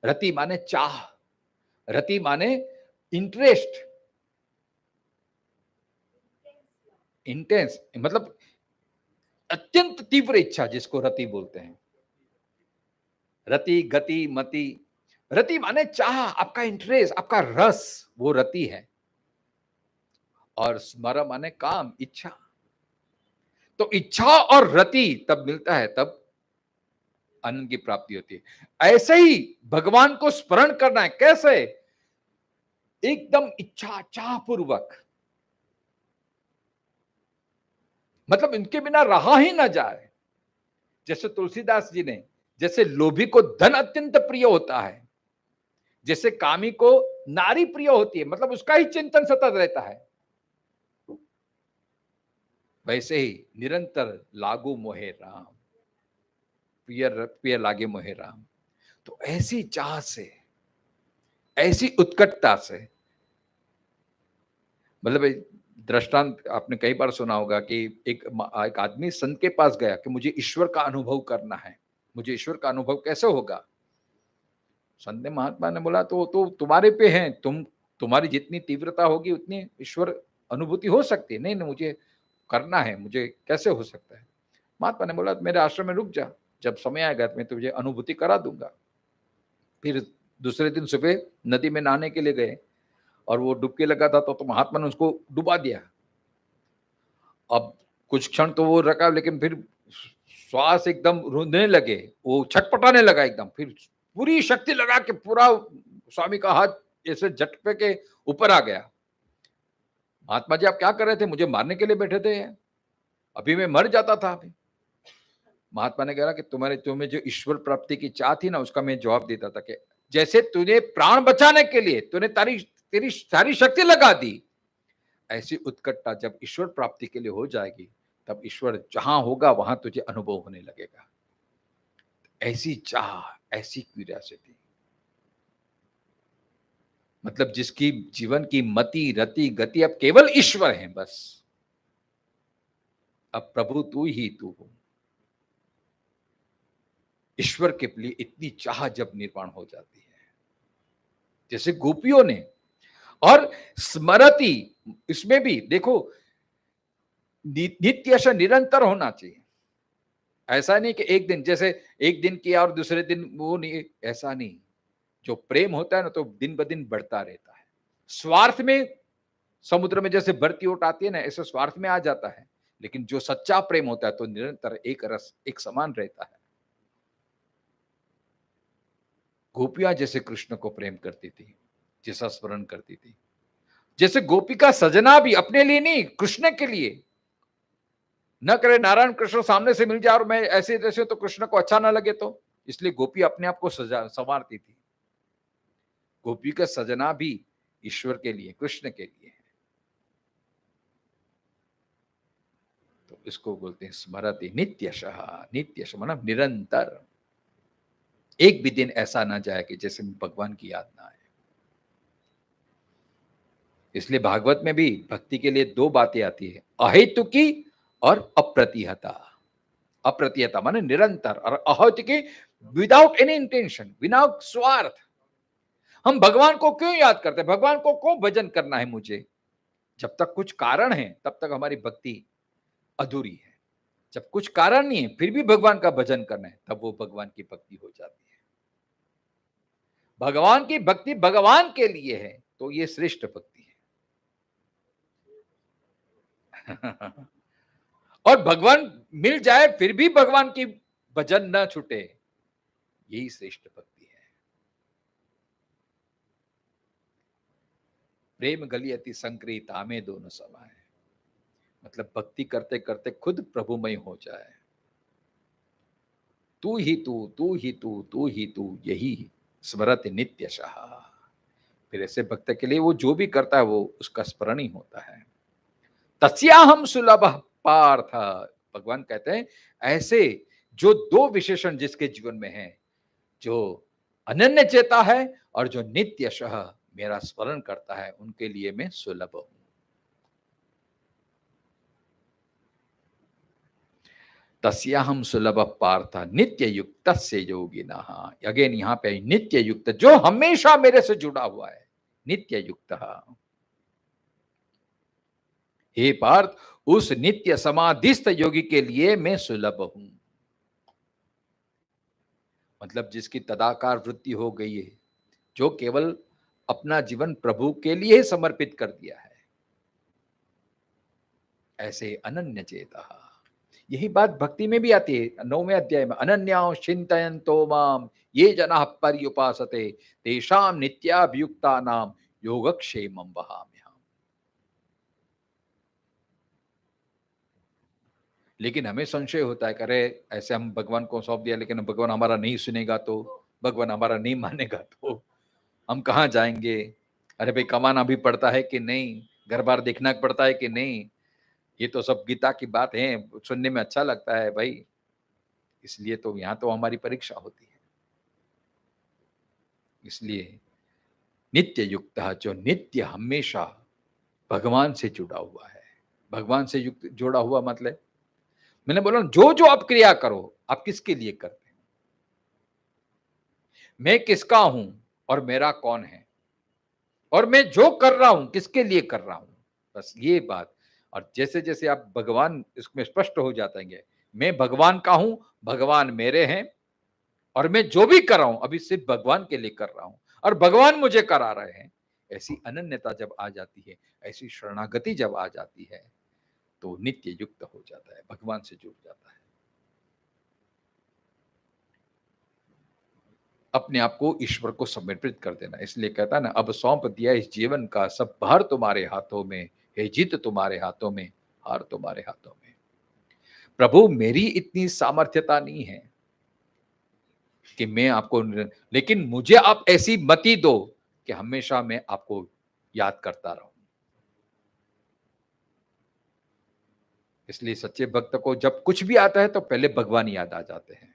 रति माने चाह, रति माने इंटरेस्ट, इंटेंस, मतलब अत्यंत तीव्र इच्छा, जिसको रति बोलते हैं। रति, गति, मति। रति माने चाह, आपका इंटरेस्ट, आपका रस, वो रति है। और स्मर माने काम, इच्छा। तो इच्छा और रति तब मिलता है, तब आनंद की प्राप्ति होती है। ऐसे ही भगवान को स्मरण करना है। कैसे? एकदम इच्छा, चाह पूर्वक, मतलब इनके बिना रहा ही ना जाए। जैसे तुलसीदास जी ने, जैसे लोभी को धन अत्यंत प्रिय होता है, जैसे कामी को नारी प्रिय होती है, मतलब उसका ही चिंतन सतत रहता है, वैसे ही निरंतर लागू मोहे राम, प्रिय लागे मोहे राम। तो ऐसी चाह से, ऐसी उत्कटता से, मतलब दृष्टांत आपने कई बार सुना होगा कि एक आदमी संत के पास गया कि मुझे ईश्वर का अनुभव करना है। मुझे ईश्वर का अनुभव कैसे होगा? संत ने, महात्मा ने बोला तो तुम्हारे पे है, तुम्हारी जितनी तीव्रता होगी उतनी ईश्वर अनुभूति हो सकती है। नहीं, मुझे करना है, मुझे कैसे हो सकता है? महात्मा ने बोला मेरे आश्रम में रुक जा, जब समय आएगा तो मैं तुझे अनुभूति करा दूंगा। फिर दूसरे दिन सुबह नदी में नहाने के लिए गए, और वो डुबकी लगा था तो महात्मा ने उसको डुबा दिया। अब कुछ क्षण तो वो रखा, लेकिन फिर श्वास एकदम रुंधने लगे, वो छटपटाने लगा एकदम। फिर पूरी शक्ति लगा के पूरा स्वामी का हाथ ऐसे झटके के ऊपर आ गया। महात्मा जी आप क्या कर रहे थे? मुझे मारने के लिए बैठे थे? अभी मैं मर जाता था अभी। महात्मा ने कहा कि तुम्हें जो ईश्वर प्राप्ति की चाह थी ना, उसका मैं जवाब देता था कि जैसे तूने प्राण बचाने के लिए तूने तेरी सारी शक्ति लगा दी, ऐसी उत्कटता जब ईश्वर प्राप्ति के लिए हो जाएगी, तब ईश्वर जहां होगा वहां तुझे अनुभव होने लगेगा। ऐसी चाह, ऐसी क्यूरियोसिटी, मतलब जिसकी जीवन की मति रति गति अब केवल ईश्वर है बस। अब प्रभु तू ही तू हो। ईश्वर के लिए इतनी चाह जब निर्माण हो जाती है, जैसे गोपियों ने, और स्मरति, इसमें भी देखो नित्य से निरंतर होना चाहिए। ऐसा नहीं कि एक दिन, जैसे एक दिन किया और दूसरे दिन वो नहीं, ऐसा नहीं। जो प्रेम होता है ना, तो दिन ब दिन बढ़ता रहता है। स्वार्थ में, समुद्र में जैसे बढ़ती ओट आती है ना, ऐसे स्वार्थ में आ जाता है। लेकिन जो सच्चा प्रेम होता है तो निरंतर एक रस, एक समान रहता है। गोपियां जैसे कृष्ण को प्रेम करती थी, जैसा स्मरण करती थी, जैसे गोपिका सजना भी अपने लिए नहीं, कृष्ण के लिए न करे नारायण कृष्ण सामने से मिल जाए और मैं ऐसे जैसे तो कृष्ण को अच्छा ना लगे, तो इसलिए गोपी अपने आप को सजा संवारती थी। गोपी का सजना भी ईश्वर के लिए, कृष्ण के लिए है। तो इसको बोलते हैं स्मरति नित्यशः। नित्यशः मतलब निरंतर। एक भी दिन ऐसा ना जाए कि जैसे भगवान की याद ना आए। इसलिए भागवत में भी भक्ति के लिए दो बातें आती है, अहेतुकी और अप्रतिहता। अप्रतिहता माने निरंतर, और अहेतुकी विदाउट एनी इंटेंशन, विदाउट स्वार्थ। हम भगवान को क्यों याद करते हैं, भगवान को क्यों भजन करना है मुझे? जब तक कुछ कारण है तब तक हमारी भक्ति अधूरी है। जब कुछ कारण नहीं है फिर भी भगवान का भजन करना है, तब वो भगवान की भक्ति हो जाती है। भगवान की भक्ति भगवान के लिए है तो ये श्रेष्ठ भक्ति है। और भगवान मिल जाए फिर भी भगवान की भजन न छूटे, यही श्रेष्ठ भक्ति है। प्रेम गलियति संक्रीत आमे दोनों समाए, मतलब भक्ति करते करते खुद प्रभुमय हो जाए। तू ही तू, तू ही तू, तू ही तू, यही स्मरत नित्यशः। फिर ऐसे भक्त के लिए वो जो भी करता है वो उसका स्मरण ही होता है। तस्याहम सुलभ पार्थ, भगवान कहते हैं ऐसे जो दो विशेषण जिसके जीवन में है, जो अनन्य चेता है और जो नित्यशः मेरा स्मरण करता है, उनके लिए मैं सुलभ हूं। तस्याहम सुलभ पार्थ नित्य युक्त से योगिनः। अगेन यहां पे नित्य युक्त, जो हमेशा मेरे से जुड़ा हुआ है, नित्य युक्त। हे पार्थ, उस नित्य समाधिस्थ योगी के लिए मैं सुलभ हूं। मतलब जिसकी तदाकार वृत्ति हो गई है, जो केवल अपना जीवन प्रभु के लिए समर्पित कर दिया है, ऐसे अनन्य चेता। यही बात भक्ति में भी आती है 9वें अध्याय में, अनन्या चिंतयन्तो माम ये जना पर्युपासते तेषाम नित्याभियुक्ता नाम योगक्षेमं वहाम्यहम्। लेकिन हमें संशय होता है, करे ऐसे हम भगवान को सौंप दिया लेकिन भगवान हमारा नहीं सुनेगा तो, भगवान हमारा नहीं मानेगा तो हम कहाँ जाएंगे? अरे भाई कमाना भी पड़ता है कि नहीं, घर बार देखना पड़ता है कि नहीं, ये तो सब गीता की बात है, सुनने में अच्छा लगता है भाई। इसलिए तो यहाँ तो हमारी परीक्षा होती है। इसलिए नित्य युक्त, जो नित्य हमेशा भगवान से जुड़ा हुआ है। भगवान से युक्त जुड़ा हुआ मतलब, मैंने बोला जो जो आप क्रिया करो आप किसके लिए करते हैं, मैं किसका हूं और मेरा कौन है, और मैं जो कर रहा हूं किसके लिए कर रहा हूं, बस ये बात। और जैसे जैसे आप भगवान इसमें स्पष्ट हो जाते मैं भगवान का हूं, भगवान मेरे हैं, और मैं जो भी कर रहा हूं अभी सिर्फ भगवान के लिए कर रहा हूं और भगवान मुझे करा रहे हैं, ऐसी अनन्यता जब आ जाती है, ऐसी शरणागति जब आ जाती है, तो नित्य युक्त हो जाता है, भगवान से जुड़ जाता है। अपने आप को ईश्वर को समर्पित कर देना। इसलिए कहता है ना, अब सौंप दिया इस जीवन का सब भार तुम्हारे हाथों में, हे जीत तुम्हारे हाथों में, हार तुम्हारे हाथों में। प्रभु मेरी इतनी सामर्थ्यता नहीं है कि मैं आपको, लेकिन मुझे आप ऐसी मति दो कि हमेशा मैं आपको याद करता रहूं। इसलिए सच्चे भक्त को जब कुछ भी आता है तो पहले भगवान याद आ जाते हैं।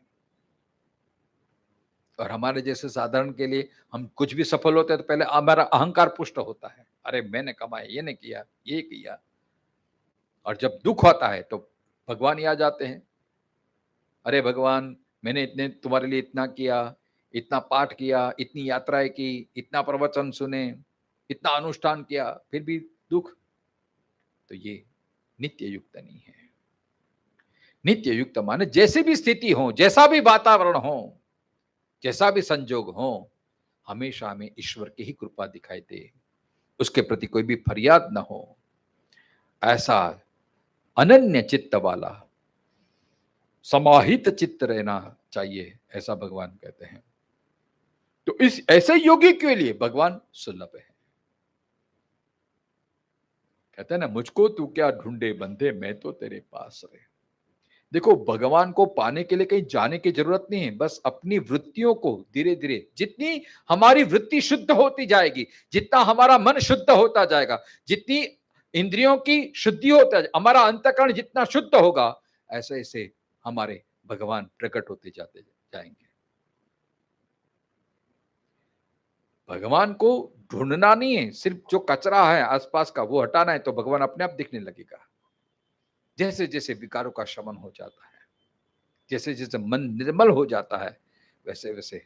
और हमारे जैसे साधारण के लिए हम कुछ भी सफल होते हैं तो पहले हमारा अहंकार पुष्ट होता है, अरे मैंने कमाया, ये ने किया, ये किया। और जब दुख होता है तो भगवान याद आते हैं, अरे भगवान मैंने इतने तुम्हारे लिए इतना किया, इतना पाठ किया, इतनी यात्राएं की, इतना प्रवचन सुने, इतना अनुष्ठान किया, फिर भी दुख। तो ये नित्य युक्त नहीं है। नित्य युक्त माने जैसी भी स्थिति हो, जैसा भी वातावरण हो, जैसा भी संजोग हो, हमेशा हमें ईश्वर की ही कृपा दिखाई दे, उसके प्रति कोई भी फरियाद न हो, ऐसा अनन्य चित्त वाला समाहित चित्त रहना चाहिए, ऐसा भगवान कहते हैं। तो इस ऐसे योगी के लिए भगवान सुलभ है। कहते हैं ना, मुझको तू क्या ढूंढे बंधे, मैं तो तेरे पास रहे। देखो, भगवान को पाने के लिए कहीं जाने की जरूरत नहीं है, बस अपनी वृत्तियों को धीरे धीरे, जितनी हमारी वृत्ति शुद्ध होती जाएगी, जितना हमारा मन शुद्ध होता जाएगा, जितनी इंद्रियों की शुद्धि होता है, हमारा अंतःकरण जितना शुद्ध होगा, ऐसे ऐसे हमारे भगवान प्रकट होते जाते जाएंगे। भगवान को ढूंढना नहीं है, सिर्फ जो कचरा है आसपास का वो हटाना है, तो भगवान अपने आप दिखने लगेगा। जैसे जैसे विकारों का शमन हो जाता है, जैसे जैसे मन निर्मल हो जाता है, वैसे वैसे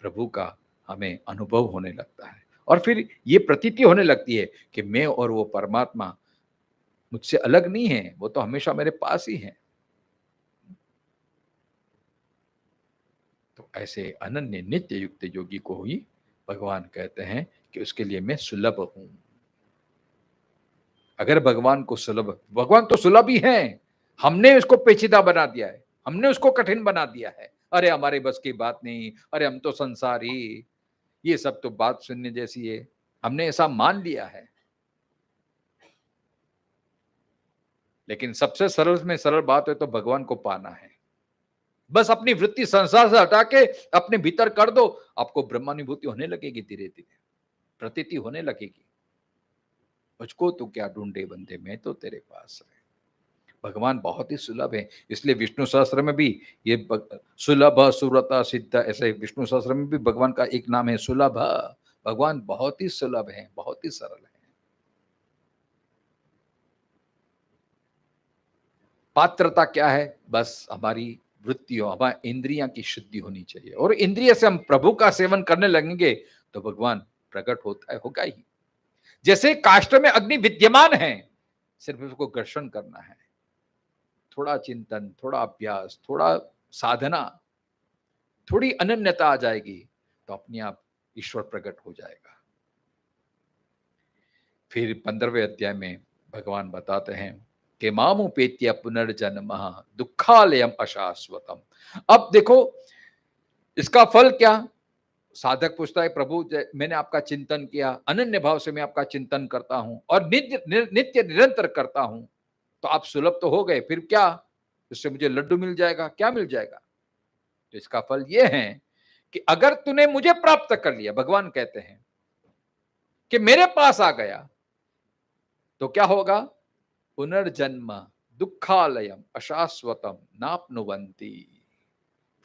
प्रभु का हमें अनुभव होने लगता है। और फिर ये प्रतीति होने लगती है कि मैं और वो परमात्मा मुझसे अलग नहीं है, वो तो हमेशा मेरे पास ही है। तो ऐसे अनन्य नित्य युक्त योगी को ही भगवान कहते हैं कि उसके लिए मैं सुलभ हूं। अगर भगवान को सुलभ, भगवान तो सुलभ ही है, हमने उसको पेचीदा बना दिया है, हमने उसको कठिन बना दिया है। अरे हमारे बस की बात नहीं, अरे हम तो संसारी, ये सब तो बात सुनने जैसी है, हमने ऐसा मान लिया है। लेकिन सबसे सरल में सरल बात है तो भगवान को पाना है। बस अपनी वृत्ति संसार से हटा के अपने भीतर कर दो, आपको ब्रह्मानुभूति होने लगेगी, धीरे धीरे प्रतीति होने लगेगी। मुझको तू क्या ढूंढे बंदे, मैं तो तेरे पास है। भगवान बहुत ही सुलभ है, इसलिए विष्णु सहस्त्र में भी ये सुलभ सुरता सिद्ध, ऐसे विष्णु सहस्त्र में भी भगवान का एक नाम है सुलभ। भगवान बहुत ही सुलभ है, बहुत ही सरल है। पात्रता क्या है? बस हमारी वृत्तियों, हमारी इंद्रियां की शुद्धि होनी चाहिए, और इंद्रिय से हम प्रभु का सेवन करने लगेंगे तो भगवान प्रकट होता है, होगा ही। जैसे काष्ठ में अग्नि विद्यमान है, सिर्फ उसको घर्षण करना है, थोड़ा चिंतन, थोड़ा अभ्यास, थोड़ा साधना, थोड़ी अनन्यता आ जाएगी तो अपने आप ईश्वर प्रकट हो जाएगा। फिर 15वें अध्याय में भगवान बताते हैं कि मामुपेत्य पुनर्जन्म दुखालयम अशाश्वतम। अब देखो इसका फल क्या? साधक पूछता है, प्रभु मैंने आपका चिंतन किया, अनन्य भाव से मैं आपका चिंतन करता हूं और नित्य निरंतर करता हूं, तो आप सुलभ तो हो गए, फिर क्या? इससे मुझे लड्डू मिल जाएगा, क्या मिल जाएगा? तो इसका फल यह है कि अगर तूने मुझे प्राप्त कर लिया, भगवान कहते हैं कि मेरे पास आ गया, तो क्या होगा? पुनर्जन्म दुखालयम अशाश्वतम नाप्नुवंती।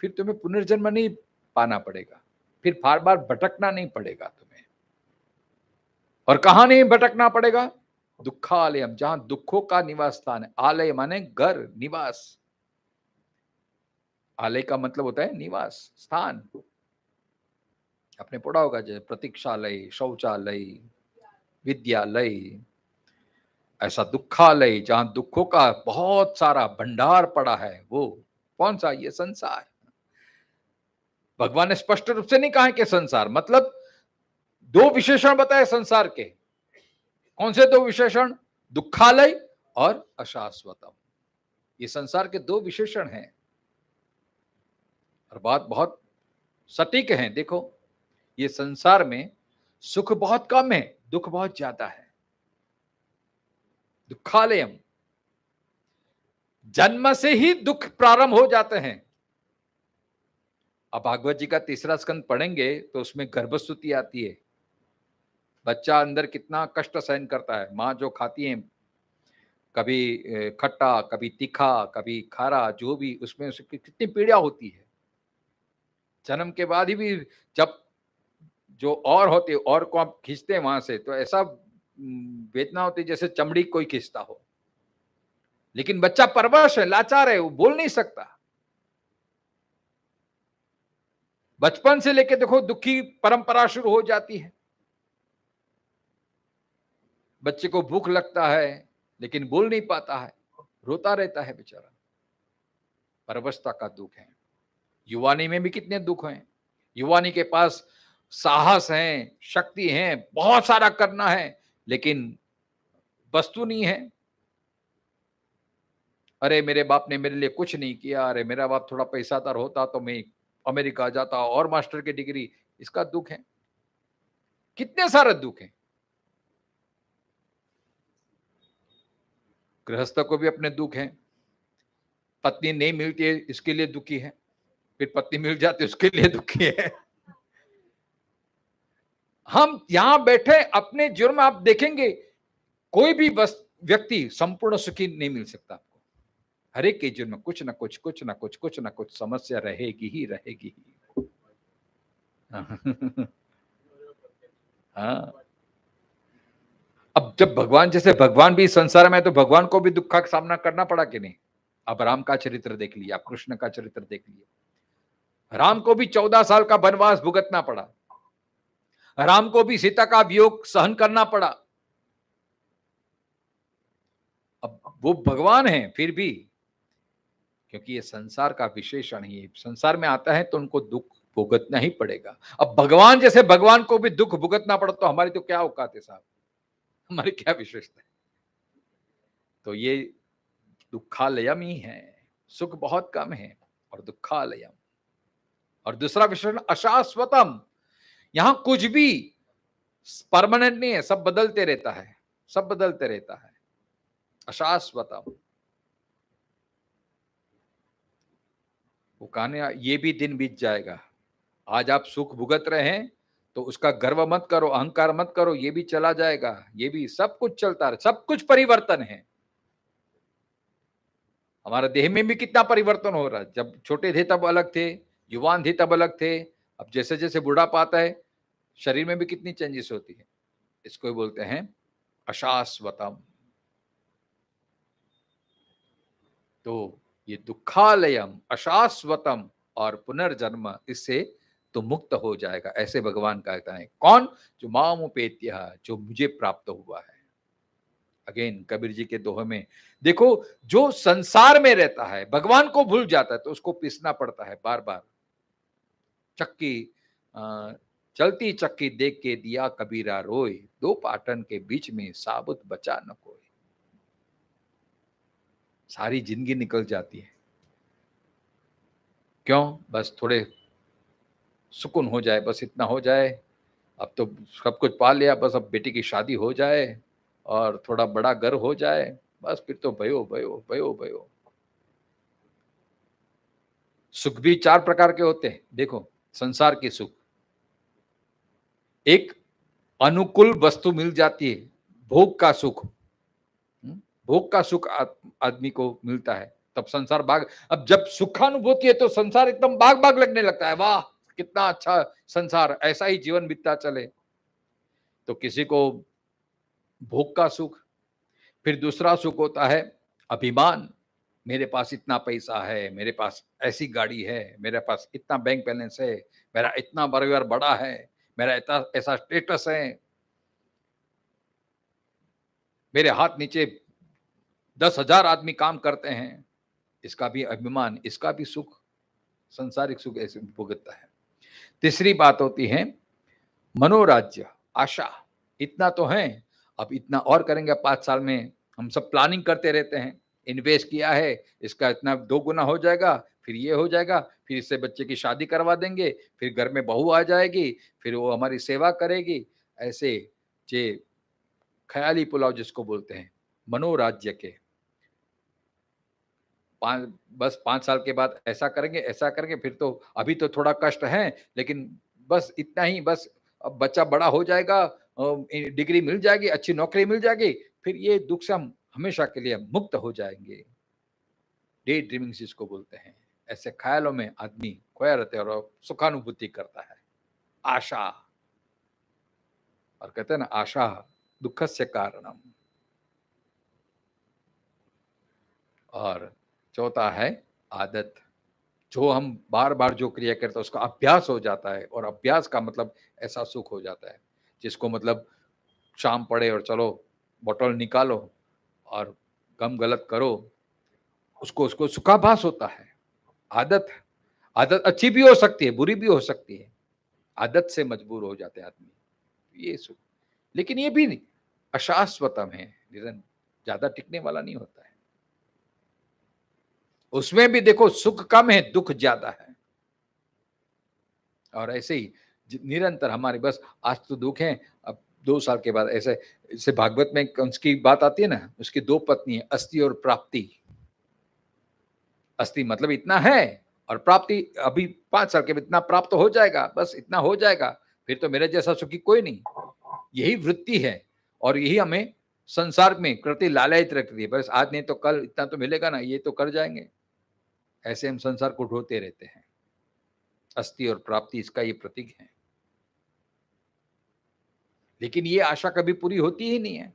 फिर तुम्हें पुनर्जन्म नहीं पाना पड़ेगा, फिर बार बार भटकना नहीं पड़ेगा तुम्हें। और कहां नहीं भटकना पड़ेगा? दुखालयम, जहां दुखों का निवास स्थान है। आलय माने घर, निवास। आलय का मतलब होता है निवास स्थान। आपने पढ़ा होगा जैसे प्रतीक्षालय, शौचालय, विद्यालय, ऐसा दुखालय जहां दुखों का बहुत सारा भंडार पड़ा है, वो कौन सा? ये संसार। भगवान ने स्पष्ट रूप से नहीं कहा है कि संसार, मतलब दो विशेषण बताए संसार के। कौन से दो विशेषण? दुखालय और अशाश्वतम। ये संसार के दो विशेषण हैं। और बात बहुत सटीक है। देखो, ये संसार में सुख बहुत कम है, दुख बहुत ज्यादा है। दुखालयम, जन्म से ही दुख प्रारंभ हो जाते हैं। अब भागवत जी का 3रा स्कंद पढ़ेंगे तो उसमें गर्भस्तुति आती है। बच्चा अंदर कितना कष्ट सहन करता है, माँ जो खाती है कभी खट्टा, कभी तीखा, कभी खारा, जो भी, उसमें उसकी कितनी पीड़ा होती है। जन्म के बाद ही भी जब जो और होते और को आप खींचते हैं वहां से, तो ऐसा वेदना होती है जैसे चमड़ी कोई खींचता हो। लेकिन बच्चा परवश है, लाचार है, वो बोल नहीं सकता। बचपन से लेके देखो दुख की परंपरा शुरू हो जाती है। बच्चे को भूख लगता है लेकिन बोल नहीं पाता है, रोता रहता है बेचारा। परवशता का दुख है। युवानी में भी कितने दुख हैं। युवानी के पास साहस है, शक्ति है, बहुत सारा करना है, लेकिन वस्तु नहीं है। अरे मेरे बाप ने मेरे लिए कुछ नहीं किया, अरे मेरा बाप थोड़ा पैसादार होता तो मैं अमेरिका जाता और मास्टर की डिग्री। इसका दुख है। कितने सारे दुख हैं। गृहस्थ को भी अपने दुख हैं। पत्नी नहीं मिलती है इसके लिए दुखी है, फिर पत्नी मिल जाती है उसके लिए दुखी है। हम यहां बैठे अपने जीवन में आप देखेंगे कोई भी व्यक्ति संपूर्ण सुखी नहीं मिल सकता आपको। हर एक के जीवन में कुछ ना कुछ कुछ ना कुछ कुछ ना कुछ समस्या रहेगी ही रहेगी ही। हाँ, अब जब भगवान, जैसे भगवान भी संसार में, तो भगवान को भी दुख का सामना करना पड़ा कि नहीं? आप राम का चरित्र देख लिया, आप कृष्ण का चरित्र देख लिया। राम को भी 14 साल का वनवास भुगतना पड़ा। राम को भी सीता का वियोग सहन करना पड़ा। अब वो भगवान है फिर भी, क्योंकि ये संसार का विशेषण ही है। संसार में आता है तो उनको दुख भुगतना ही पड़ेगा। अब भगवान जैसे भगवान को भी दुख भुगतना पड़ा तो हमारी तो क्या औकात है साहब, हमारी क्या विशेषता है। तो ये दुखालयम ही है। सुख बहुत कम है और दुखालयम। और दूसरा विशेषण अशाश्वतम। यहां कुछ भी परमानेंट नहीं है, सब बदलते रहता है, सब बदलते रहता है। अशाश्वतम। वो कहने ये भी दिन बीत जाएगा। आज आप सुख भुगत रहे हैं तो उसका गर्व मत करो, अहंकार मत करो, ये भी चला जाएगा। ये भी सब कुछ चलता है, सब कुछ परिवर्तन है। हमारा देह में भी कितना परिवर्तन हो रहा है। जब छोटे थे तब अलग थे, युवान थे तब अलग थे। अब जैसे जैसे बुढ़ापा आता है शरीर में भी कितनी चेंजेस होती है। इसको ही बोलते हैं अशाश्वतम। तो ये दुखालयम, अशाश्वतम और पुनर्जन्म, इससे तो मुक्त हो जाएगा, ऐसे भगवान कहता है। कौन? जो मामुपेत्य, जो मुझे प्राप्त हुआ है। अगेन कबीर जी के दोहे में देखो, जो संसार में रहता है भगवान को भूल जाता है तो उसको पीसना पड़ता है बार बार। चक्की चलती चक्की देख के दिया कबीरा रोए, दो पाटन के बीच में साबुत बचा न कोई। सारी जिंदगी निकल जाती है। क्यों? बस थोड़े सुकून हो जाए, बस इतना हो जाए। अब तो सब कुछ पा लिया, बस अब बेटी की शादी हो जाए और थोड़ा बड़ा घर हो जाए, बस फिर तो भयो भयो भयो भयो। सुख भी 4 प्रकार के होते हैं। देखो संसार के सुख, एक अनुकूल वस्तु मिल जाती है, भोग का सुख। भोग का सुख आदमी को मिलता है तब संसार बाग। अब जब सुखानुभूति है तो संसार एकदम बाग बाग लगने लगता है। वाह कितना अच्छा संसार, ऐसा ही जीवन बीतता चले। तो किसी को भोग का सुख। फिर दूसरा सुख होता है अभिमान। मेरे पास इतना पैसा है, मेरे पास ऐसी गाड़ी है, मेरे पास इतना बैंक बैलेंस है, मेरा इतना परिवार बड़ा है, मेरा इतना ऐसा स्टेटस है, मेरे हाथ नीचे 10,000 आदमी काम करते हैं। इसका भी अभिमान, इसका भी सुख, संसारिक सुख ऐसे भुगतता है। तीसरी बात होती है मनोराज्य, आशा। इतना तो है, अब इतना और करेंगे 5 साल में। हम सब प्लानिंग करते रहते हैं, इन्वेस्ट किया है, इसका इतना 2 गुना हो जाएगा, फिर ये हो जाएगा, फिर इससे बच्चे की शादी करवा देंगे, फिर घर में बहू आ जाएगी, फिर वो हमारी सेवा करेगी। ऐसे जे ख्याली पुलाव जिसको बोलते हैं, मनोराज्य के। बस 5 साल के बाद ऐसा करेंगे, फिर तो अभी तो थोड़ा कष्ट है, लेकिन बस इतना ही, बस अब बच्चा बड़ा हो जाएगा, डिग्री मिल जाएगी, अच्छी नौकरी मिल जाएगी, फिर ये दुख से हम हमेशा के लिए मुक्त हो जाएंगे। डे ड्रीमिंग जिसको बोलते हैं, ऐसे ख्यालों में आदमी खोया रहता है और सुखानुभूति करता है। आशा, और कहते हैं ना, आशा दुखस्य कारणम। और चौथा है आदत, जो हम बार बार जो क्रिया करते हैं उसका अभ्यास हो जाता है, और अभ्यास का मतलब ऐसा सुख हो जाता है जिसको मतलब शाम पड़े और चलो बोतल निकालो और गम गलत करो, उसको उसको सुखाभास होता है। आदत, आदत अच्छी भी हो सकती है, बुरी भी हो सकती है, आदत से मजबूर हो जाते हैं आदमी, ये सुख। लेकिन ये भी अशाश्वतम है, ज्यादा टिकने वाला नहीं होता है। उसमें भी देखो सुख कम है, दुख ज्यादा है। और ऐसे ही निरंतर हमारे, बस आज तो दुख है, अब 2 साल के बाद ऐसे, इससे भागवत में कंस की बात आती है ना, उसकी 2 पत्नी है, अस्थि और प्राप्ति। अस्थि मतलब इतना है, और प्राप्ति अभी 5 साल के बाद इतना प्राप्त हो जाएगा, बस इतना हो जाएगा, फिर तो मेरे जैसा सुखी कोई नहीं। यही वृत्ति है, और यही हमें संसार में प्रति लालयित रखती है, बस आज नहीं तो कल इतना तो मिलेगा ना, ये तो कर जाएंगे। ऐसे हम संसार को ढोते रहते हैं। अस्थि और प्राप्ति इसका ये प्रतीक है। लेकिन ये आशा कभी पूरी होती ही नहीं है।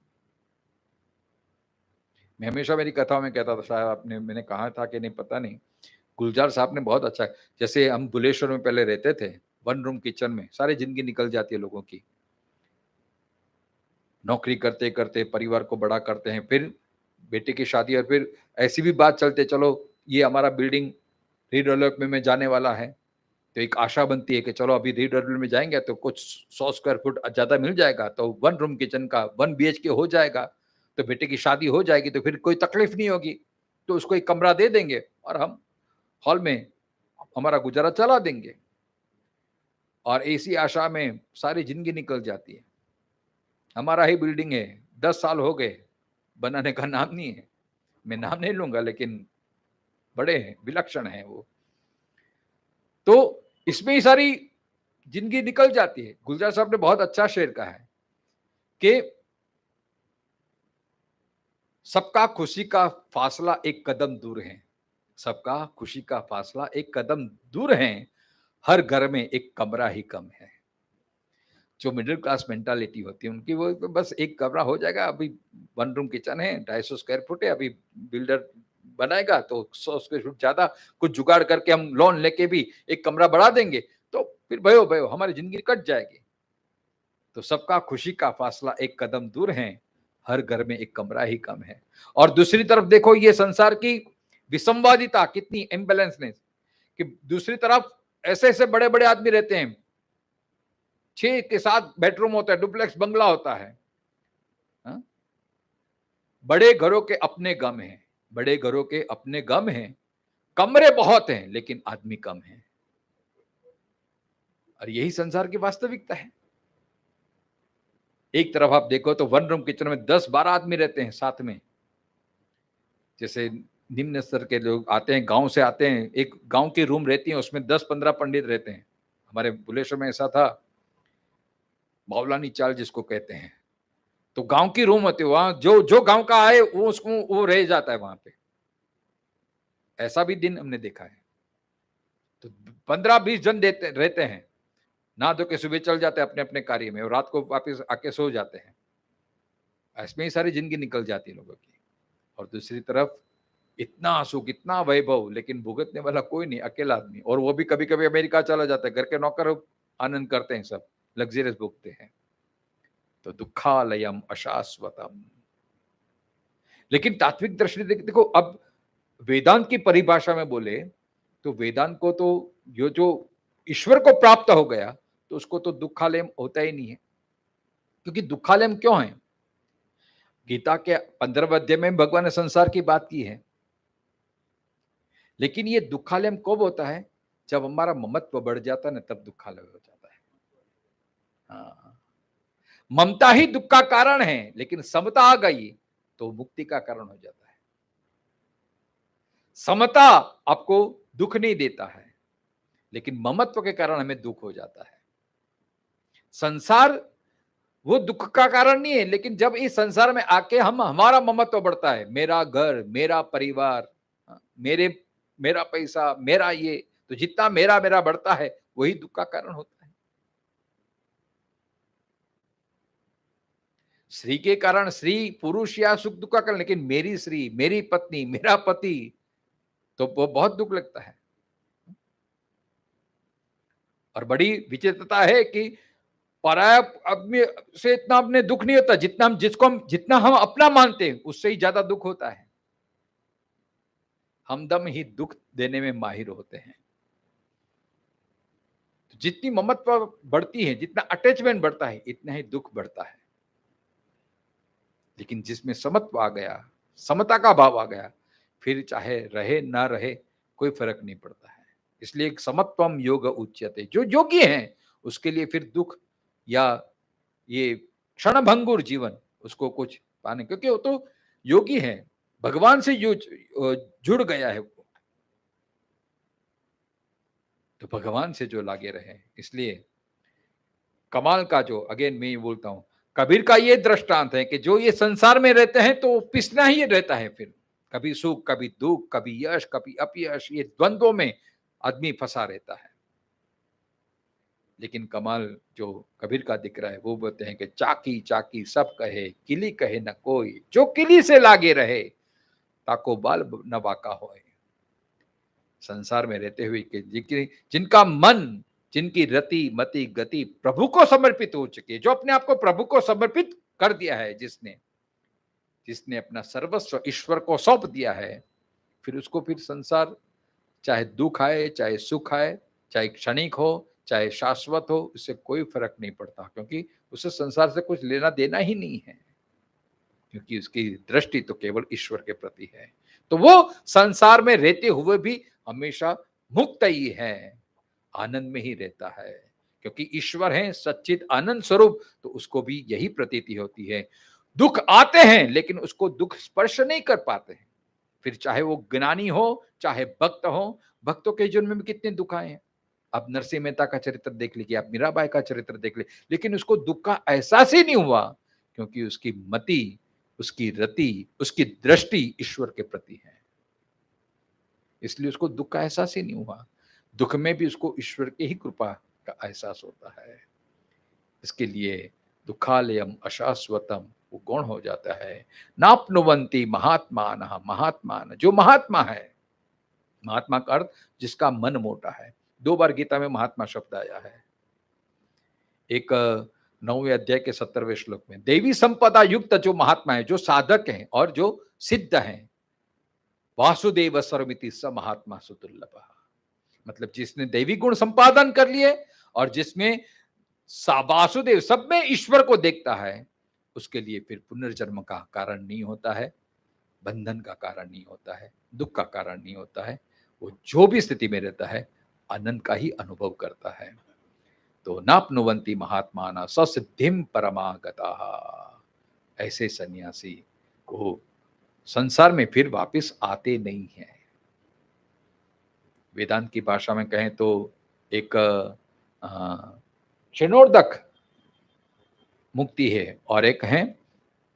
मैं हमेशा मेरी कथाओं में कहता था, शायद आपने, मैंने कहा था कि नहीं पता नहीं, गुलजार साहब ने बहुत अच्छा, जैसे हम बुलेश्वर में पहले रहते थे, 1 रूम किचन में, सारी जिंदगी निकल जाती है लोगों की, नौकरी करते करते परिवार को बड़ा करते हैं, फिर बेटे की शादी, और फिर ऐसी भी बात चलते, चलो ये हमारा बिल्डिंग रीडेवलपमेंट में जाने वाला है, तो एक आशा बनती है कि चलो अभी रीडेवलपमेंट में जाएंगे तो कुछ 100 स्क्वायर फुट ज्यादा मिल जाएगा, तो 1 रूम किचन का 1 BHK हो जाएगा, तो बेटे की शादी हो जाएगी, तो फिर कोई तकलीफ नहीं होगी, तो उसको एक कमरा दे देंगे और हम हॉल में हमारा गुजारा चला देंगे। और इसी आशा में सारी जिंदगी निकल जाती है। हमारा ही बिल्डिंग है, 10 साल हो गए, बनाने का नाम नहीं है, मैं नाम नहीं लूंगा, लेकिन बड़े हैं, विलक्षण है वो, तो इसमें ही सारी जिंदगी निकल जाती है। गुलजार साहब ने बहुत अच्छा शेर कहा है कि सबका खुशी का फासला एक कदम दूर है, सबका खुशी का फासला एक कदम दूर है, हर घर में एक कमरा ही कम है। जो मिडिल क्लास मेंटालिटी होती है उनकी, वो तो बस एक कमरा हो जाएगा, अभी 1 रूम किचन है, 250 स्क्वायर फुट है, अभी बिल्डर बनाएगा तो 100 स्क्वायर फुट ज्यादा कुछ जुगाड़ करके हम लोन लेके भी एक कमरा बढ़ा देंगे, तो फिर भयो भयो हमारी जिंदगी कट जाएगी। तो सबका खुशी का फासला एक कदम दूर है, हर घर में एक कमरा ही कम है। और दूसरी तरफ देखो ये संसार की विसंवादिता, कितनी इम्बैलेंसनेस, कि दूसरी तरफ ऐसे ऐसे बड़े बड़े आदमी रहते हैं, 6 के 7 बेडरूम होता है, डुप्लेक्स बंगला होता है। हा? बड़े घरों के अपने गम हैं, बड़े घरों के अपने गम हैं, कमरे बहुत हैं लेकिन आदमी कम हैं। और यही संसार की वास्तविकता है। एक तरफ आप देखो तो 1 रूम किचन में 10-12 आदमी रहते हैं साथ में। जैसे निम्न स्तर के लोग आते हैं, गांव से आते हैं, एक गांव की रूम रहती है, उसमें 10-15 पंडित रहते हैं। हमारे बुलेश्वर में ऐसा था, मौलानी चाल जिसको कहते हैं, तो गांव की रूम होती है, वहां जो जो गांव का आए वो उसको वो रह जाता है वहां पे। ऐसा भी दिन हमने देखा है। तो 15-20 जन रहते हैं, ना धो के सुबह चल जाते हैं अपने अपने कार्य में, और रात को वापस आके सो जाते हैं। इसमें ही सारी जिंदगी निकल जाती है लोगों की। और दूसरी तरफ इतना सुख, इतना वैभव, लेकिन भुगतने वाला कोई नहीं, अकेला आदमी, और वो भी कभी कभी अमेरिका चला जाता है, घर के नौकर आनंद करते हैं, सब लग्जरियस भुगते हैं। तो दुखालयम अशाश्वतम। लेकिन तात्विक दृष्टि देखो, अब वेदांत की परिभाषा में बोले तो वेदांत को तो जो ईश्वर को प्राप्त हो गया तो उसको तो दुखालयम होता ही नहीं है। क्योंकि दुखालयम क्यों है? गीता के 15वें अध्याय में भगवान ने संसार की बात की है, लेकिन ये दुखालयम कब होता है? जब हमारा ममत्व बढ़ जाता है ना, तब दुखालय हो जाता है। हाँ, ममता ही दुख का कारण है, लेकिन समता आ गई तो मुक्ति का कारण हो जाता है। समता आपको दुख नहीं देता है, लेकिन ममत्व के कारण हमें दुख हो जाता है। संसार वो दुख का कारण नहीं है, लेकिन जब इस संसार में आके हमारा ममत्व बढ़ता है, मेरा घर, मेरा परिवार, मेरा पैसा, मेरा ये, तो जितना मेरा मेरा बढ़ता है वही दुख का कारण होता है। स्त्री के कारण स्त्री पुरुष या सुख दुख का कारण, लेकिन मेरी स्त्री, मेरी पत्नी, मेरा पति, तो वो बहुत दुख लगता है। और बड़ी विचित्रता है कि पराया आदमी से इतना अपने दुख नहीं होता, जितना हम अपना मानते हैं उससे ही ज्यादा दुख होता है। हमदम ही दुख देने में माहिर होते हैं। तो जितनी ममत्व बढ़ती है, जितना अटैचमेंट बढ़ता है, इतना ही दुख बढ़ता है। लेकिन जिसमें समत्व आ गया, समता का भाव आ गया, फिर चाहे रहे ना रहे कोई फर्क नहीं पड़ता है। इसलिए एक समत्वम योग उच्यते, जो योगी है उसके लिए फिर दुख या ये क्षणभंगुर जीवन उसको कुछ पाने, क्योंकि वो तो योगी है, भगवान से जुड़ गया है वो, तो भगवान से जो लागे रहे। इसलिए कमाल का जो, अगेन मैं ये बोलता हूं, कबीर का ये दृष्टांत है कि जो ये संसार में रहते हैं तो पिसना ही रहता है, फिर कभी सुख, कभी दुख, कभी यश, कभी अपयश, ये द्वंद्वों में आदमी फंसा रहता है। लेकिन कमाल जो कबीर का दिख रहा है वो बोलते हैं कि चाकी चाकी सब कहे, किली कहे न कोई, जो किली से लागे रहे, ताको बाल न बाका होए। संसार में रहते हुए कि जिनका मन, जिनकी रति मति गति प्रभु को समर्पित हो चुकी है, जो अपने आप को प्रभु को समर्पित कर दिया है, जिसने जिसने अपना सर्वस्व ईश्वर को सौंप दिया है, फिर उसको फिर संसार चाहे दुख आए, चाहे सुख आए, चाहे क्षणिक हो, चाहे शाश्वत हो, उससे कोई फर्क नहीं पड़ता, क्योंकि उसे संसार से कुछ लेना देना ही नहीं है, क्योंकि उसकी दृष्टि तो केवल ईश्वर के प्रति है। तो वो संसार में रहते हुए भी हमेशा मुक्त ही है, आनंद में ही रहता है, क्योंकि ईश्वर है सच्चित आनंद स्वरूप, तो उसको भी यही प्रतीति होती है। दुख आते हैं लेकिन उसको दुख स्पर्श नहीं कर पाते हैं, फिर चाहे वो ज्ञानी हो, चाहे भक्त हो। भक्तों के जीवन में भी कितने दुख आए हैं। आप नरसिंह मेहता का चरित्र देख लीजिए, आप मीराबाई का चरित्र देख लीजिए, लेकिन उसको दुख का एहसास ही नहीं हुआ, क्योंकि उसकी मति, उसकी रति, उसकी दृष्टि ईश्वर के प्रति है, इसलिए उसको दुख का एहसास ही नहीं हुआ। दुख में भी उसको ईश्वर की ही कृपा का एहसास होता है। इसके लिए दुखालयम अशाश्वतम वो गौण हो जाता है। नाप्नुवंती महात्मान, महात्मान जो महात्मा है, महात्मा का अर्थ जिसका मन मोटा है। 2 बार गीता में महात्मा शब्द आया है। एक 9वें अध्याय के 17वें श्लोक में, देवी संपदा युक्त जो महात्मा है, जो साधक हैं और जो सिद्ध हैं, वासुदेव सर्वमिति स महात्मा सुदुर्लभ, मतलब जिसने दैवी गुण संपादन कर लिए और जिसमें वासुदेव सब में ईश्वर को देखता है, उसके लिए फिर पुनर्जन्म का कारण नहीं होता है, बंधन का कारण नहीं होता है, दुख का कारण नहीं होता है। वो जो भी स्थिति में रहता है आनंद का ही अनुभव करता है। तो नाप्नुवंती महात्माना ससिद्धिम परमागता, ऐसे सन्यासी वो संसार में फिर वापस आते नहीं हैं। वेदांत की भाषा में कहें तो एक क्षीणोदक मुक्ति है और एक है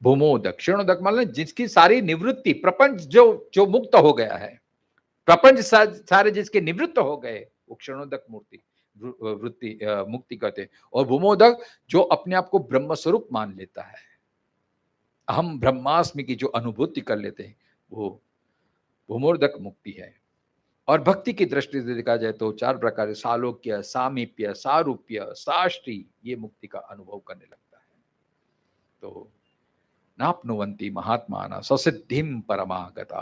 भूमोदक। क्षीणोदक मतलब जिसकी सारी निवृत्ति, प्रपंच जो जो मुक्त हो गया है, प्रपंच सारे जिसके निवृत्त हो गए, वो क्षीणोदक वृत्ति मुक्ति कहते हैं। और भूमोदक जो अपने आप को ब्रह्म स्वरूप मान लेता है, हम ब्रह्मास्मि की जो अनुभूति कर लेते हैं, वो भूमोदक मुक्ति है। और भक्ति की दृष्टि से देखा जाए तो 4 प्रकार, सालोक्य, सामीप्य, सारूप्य, साष्टी, ये मुक्ति का अनुभव करने लगता है। तो नाप्नुवंती महात्माना ससिद्धिम परमागता,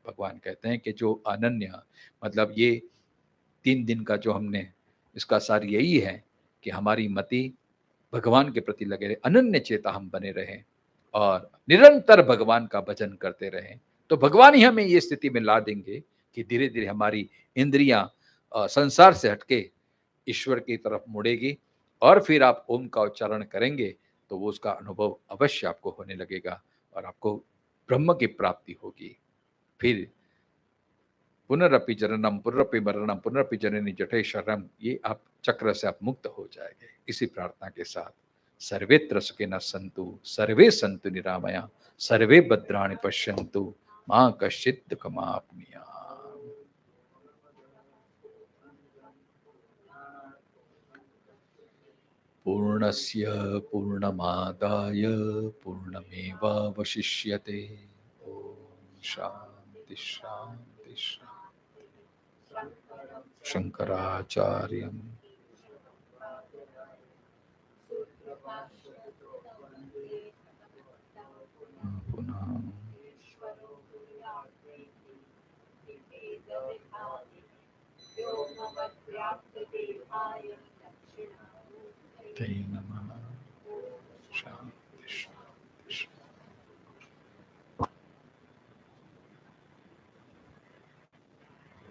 भगवान कहते हैं कि जो अनन्य, मतलब ये 3 दिन का जो हमने, इसका सार यही है कि हमारी मति भगवान के प्रति लगे रहे, अनन्य चेता हम बने रहें और निरंतर भगवान का भजन करते रहें, तो भगवान ही हमें ये स्थिति में ला देंगे कि धीरे धीरे हमारी इंद्रियां संसार से हटके ईश्वर की तरफ मुड़ेगी और फिर आप ओम का उच्चारण करेंगे तो वो उसका अनुभव अवश्य आपको होने लगेगा और आपको ब्रह्म की प्राप्ति होगी। फिर पुनरपि जननम पुनरपि मरणम पुनरपि जननी जठे शरणम, ये आप चक्र से आप मुक्त हो जाएंगे। इसी प्रार्थना के साथ सर्वेत्र सुखिनः सन्तु सर्वे सन्तु निरामया सर्वे भद्राणि पश्यन्तु मां कश्चित् दुःखमाप्नुयात्। पूर्णस्य पूर्णमादाय पूर्णमेवावशिष्यते। ओम शांति शांति शांति। शंकराचार्यं पुनः तेन